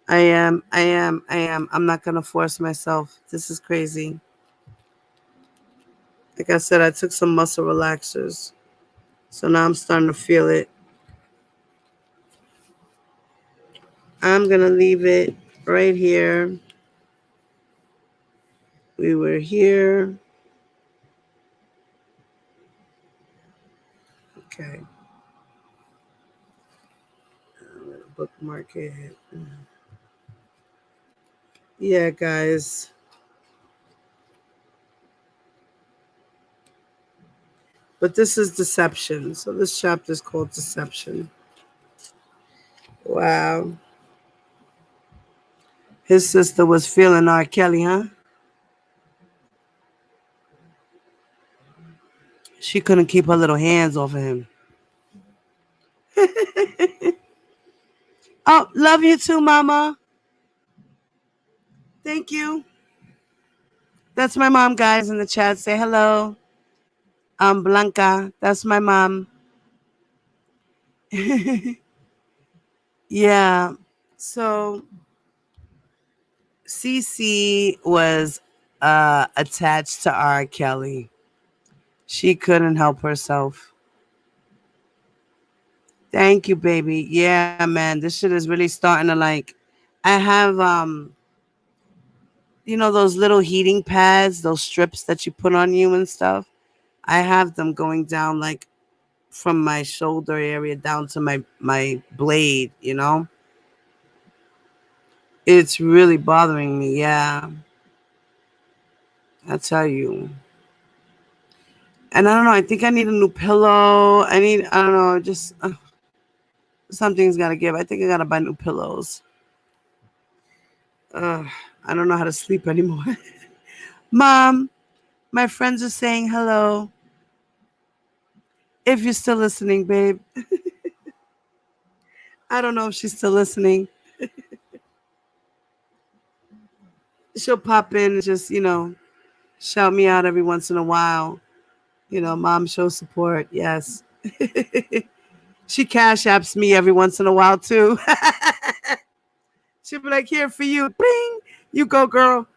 I am. I'm not going to force myself. This is crazy. Like I said, I took some muscle relaxers. So now I'm starting to feel it. I'm going to leave it right here. We were here. Okay. Bookmark it. Yeah, guys. But this is deception. So this chapter is called deception. Wow. His sister was feeling R. Kelly, huh? She couldn't keep her little hands off of him. Oh, love you too, Mama. Thank you. That's my mom, guys, in the chat. Say hello. Blanca. That's my mom. Yeah. So Cece was attached to R. Kelly. She couldn't help herself. Thank you, baby. Yeah, man. This shit is really starting to like. I have those little heating pads, those strips that you put on you and stuff. I have them going down like from my shoulder area down to my blade. It's really bothering me. Yeah, I tell you. And I don't know. I think I need a new pillow. I don't know. Just something's got to give. I think I got to buy new pillows. I don't know how to sleep anymore. Mom, my friends are saying hello. If you're still listening, babe. I don't know if she's still listening. She'll pop in and just, shout me out every once in a while. Mom shows support. Yes. She cash apps me every once in a while too. She'll be like, here for you. Bing. You go, girl.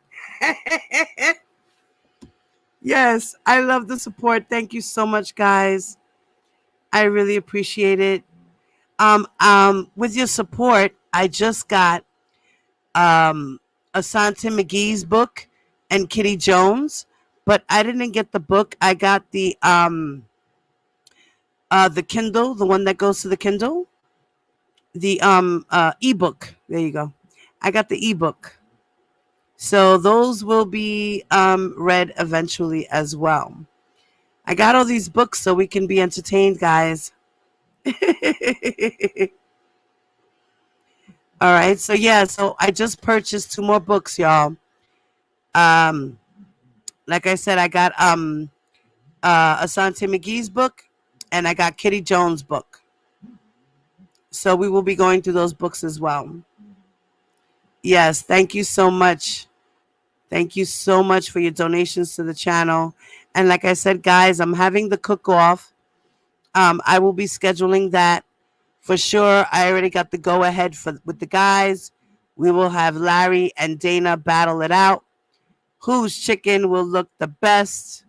Yes. I love the support. Thank you so much, guys. I really appreciate it. With your support, I just got Asante McGee's book and Kitty Jones, but I didn't get the book. I got the Kindle, the one that goes to the Kindle, the ebook. There you go. I got the ebook. So those will be read eventually as well. I got all these books so we can be entertained, guys. All right. So yeah, so I just purchased 2 more books, y'all. Um like I said, I got Asante McGee's book and I got Kitty Jones' book. So we will be going through those books as well. Yes, thank you so much. Thank you so much for your donations to the channel. And like I said, guys, I'm having the cook-off. I will be scheduling that for sure. I already got the go-ahead with the guys. We will have Larry and Dana battle it out. Whose chicken will look the best?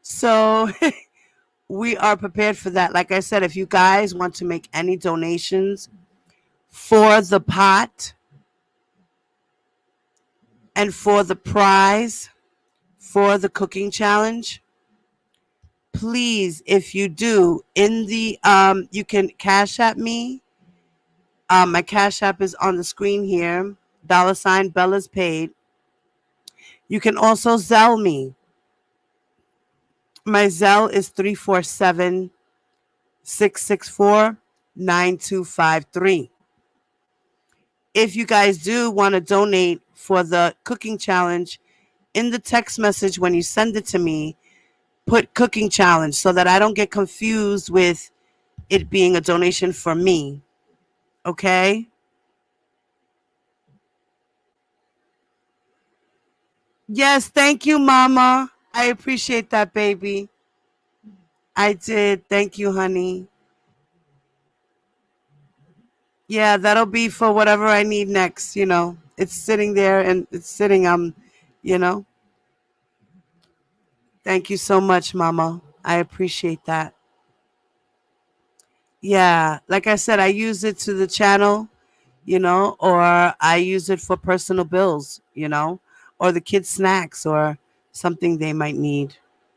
So we are prepared for that. Like I said, if you guys want to make any donations for the pot and for the prize for the cooking challenge, please, if you do, in the you can cash app me. My cash app is on the screen here. $ Bella's paid. You can also Zelle me. My Zelle is 347-664-9253. If you guys do want to donate for the cooking challenge, in the text message when you send it to me, put cooking challenge so that I don't get confused with it being a donation for me. Okay? Yes, thank you, Mama. I appreciate that, baby. I did. Thank you, honey. Yeah, that'll be for whatever I need next, It's sitting there and it's sitting you know. Thank you so much, Mama. I appreciate that. Yeah, like I said, I use it to the channel, or I use it for personal bills, or the kids' snacks or something they might need,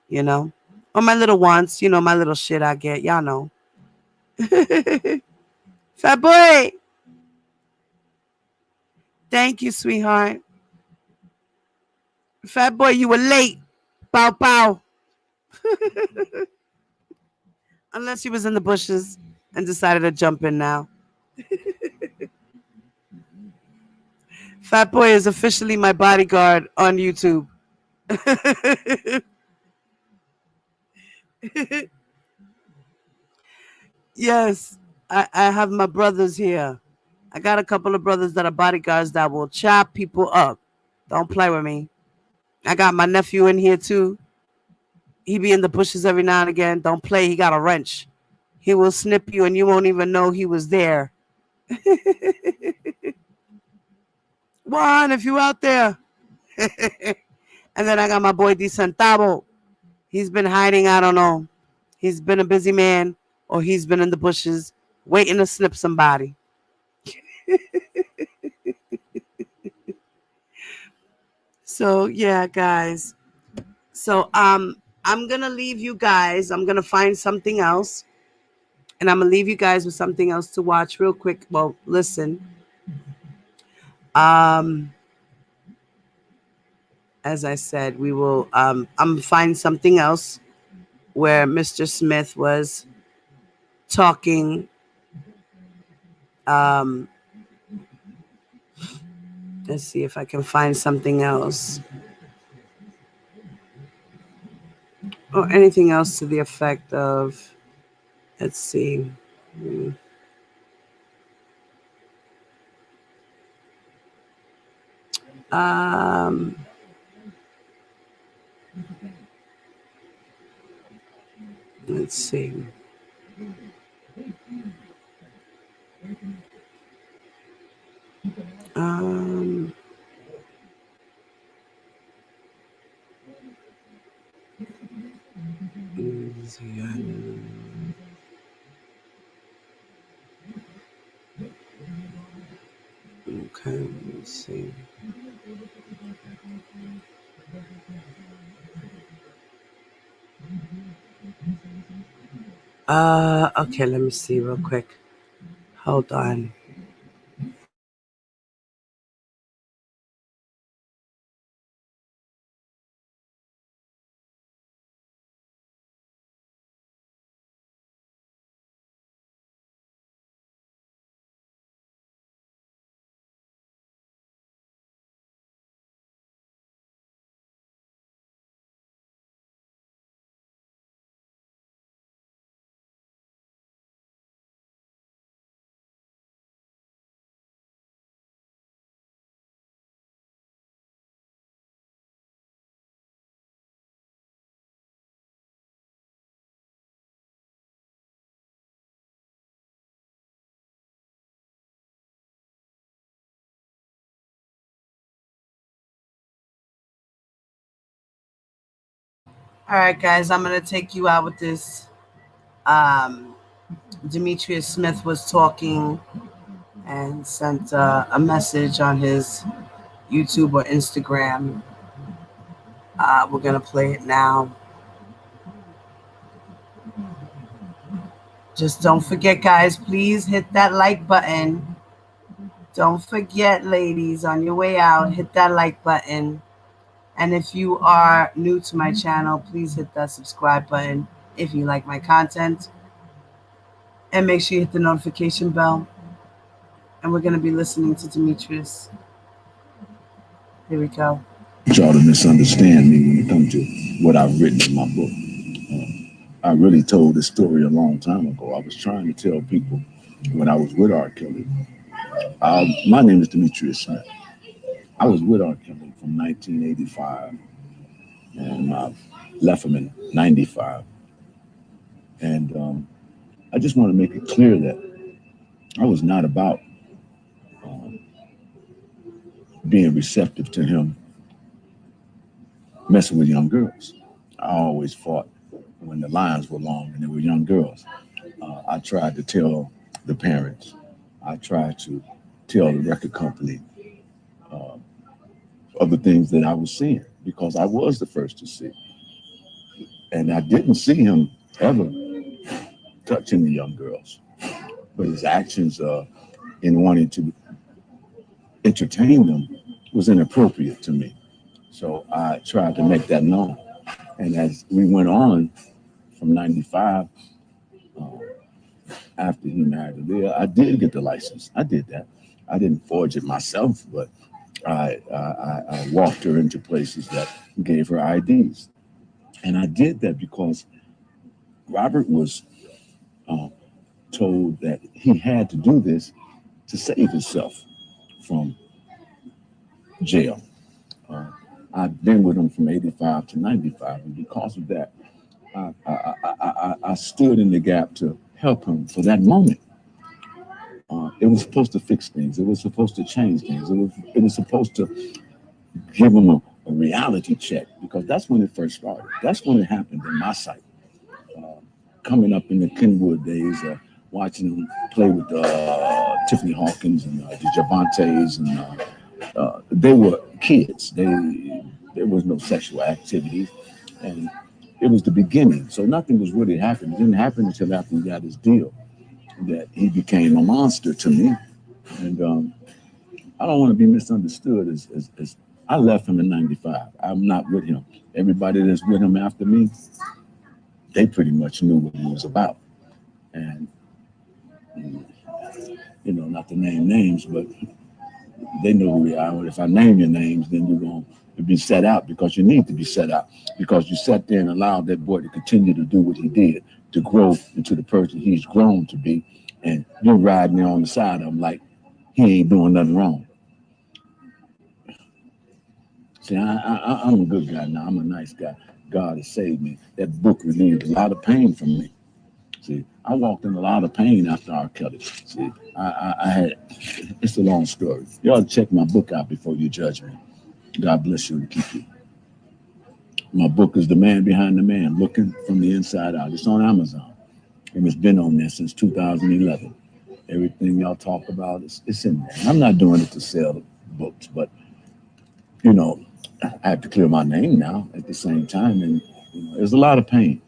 you know. Or my little wants, you know, my little shit I get. Y'all know. Fat boy. Thank you, sweetheart. Fat boy, you were late. Bow bow. Unless he was in the bushes and decided to jump in now. Fat boy is officially my bodyguard on YouTube. Yes, I have my brothers here. I got a couple of brothers that are bodyguards that will chop people up. Don't play with me. I got my nephew in here too. He be in the bushes every now and again. Don't play. He got a wrench. He will snip you and you won't even know he was there. Juan, if you out there. And then I got my boy D Centavo. He's been hiding. I don't know. He's been a busy man or he's been in the bushes waiting to snip somebody. So yeah, guys. So I'm gonna leave you guys. I'm gonna find something else. And I'm gonna leave you guys with something else to watch real quick. Well, listen. As I said, we will I'm find something else where Mr. Smith was talking let's see if I can find something else or anything else to the effect of, let's see. Um, let's see. Um, okay, let's see. Okay, let me see real quick. Hold on. All right, guys, I'm gonna take you out with this. Um, Demetrius Smith was talking and sent a message on his YouTube or Instagram. We're gonna play it now. Just don't forget, guys, please hit that like button. Don't forget, ladies, on your way out, hit that like button. And if you are new to my channel, please hit that subscribe button if you like my content. And make sure you hit the notification bell. And we're going to be listening to Demetrius. Here we go. Y'all to misunderstand me when it comes to what I've written in my book. I really told this story a long time ago. I was trying to tell people when I was with R. Kelly. My name is Demetrius Smith. I was with R. Kelly from 1985, and I left him in 95. And I just want to make it clear that I was not about being receptive to him messing with young girls. I always fought when the lines were long and there were young girls. I tried to tell the parents. I tried to tell the record company of the things that I was seeing because I was the first to see. And I didn't see him ever touching the young girls, but his actions in wanting to entertain them was inappropriate to me. So I tried to make that known. And as we went on from 95, uh, after he married Leah, I did get the license. I did that. I didn't forge it myself, but I walked her into places that gave her IDs. And I did that because Robert was uh, told that he had to do this to save himself from jail. Uh, I've been with him from 85 to 95, and because of that, I stood in the gap to help him for that moment. It was supposed to fix things. It was supposed to change things. It was supposed to give him a reality check because that's when it first started. That's when it happened in my sight. Uh, Coming up in the Kenwood days, watching him play with Tiffany Hawkins and the Javantes, and they were kids. There was no sexual activity, and it was the beginning. So nothing was really happening. It didn't happen until after he got his deal that he became a monster to me. And I don't want to be misunderstood as I left him in 95. I'm not with him. Everybody that's with him after me, they pretty much knew what he was about. And, not to name names, but they know who we are. And if I name your names, then you're going to be set out because you need to be set out because you sat there and allowed that boy to continue to do what he did, to grow into the person he's grown to be. And you're riding there on the side of him like he ain't doing nothing wrong. See, I'm a good guy now. I'm a nice guy. God has saved me. That book relieved a lot of pain from me. See, I walked in a lot of pain after R. Kelly. See, I had, it's a long story. You ought to check my book out before you judge me. God bless you and keep you. My book is The Man Behind the Man, Looking from the Inside Out. It's on Amazon. And it's been on there since 2011. Everything y'all talk about, it's in there. I'm not doing it to sell books, but, I have to clear my name now at the same time. And there's a lot of pain.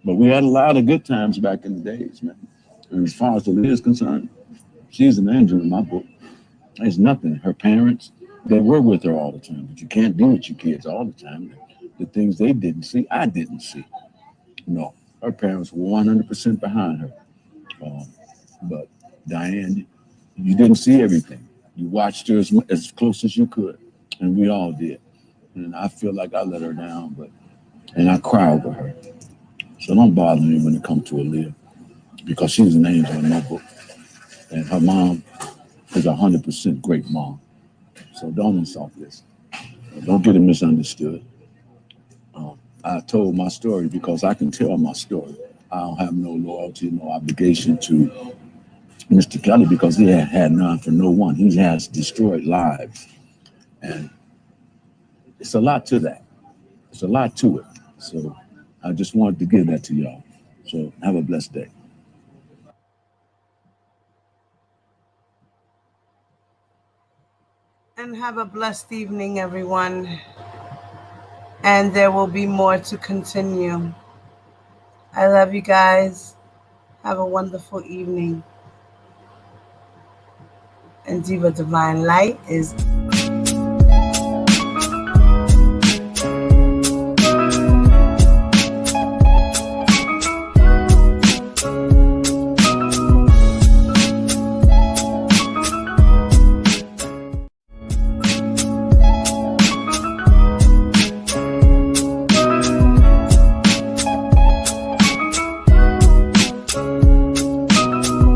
But we had a lot of good times back in the days, man. And as far as the Leah is concerned, she's an angel in my book. There's nothing. Her parents, they were with her all the time, but you can't be with your kids all the time. The things they didn't see, I didn't see. No, her parents were 100% behind her. Um, but Diane, you didn't see everything. You watched her as close as you could, and we all did. And I feel like I let her down, and I cry over her. So don't bother me when it comes to Aaliyah, because she was an angel in my book, and her mom is 100% great mom. So don't insult this. Don't get it misunderstood. I told my story because I can tell my story. I don't have no loyalty, no obligation to Mr. Kelly because he had none for no one. He has destroyed lives. And it's a lot to that. It's a lot to it. So I just wanted to give that to y'all. So have a blessed day. And have a blessed evening, everyone. And there will be more to continue. I love you guys. Have a wonderful evening. And Diva Divine Light is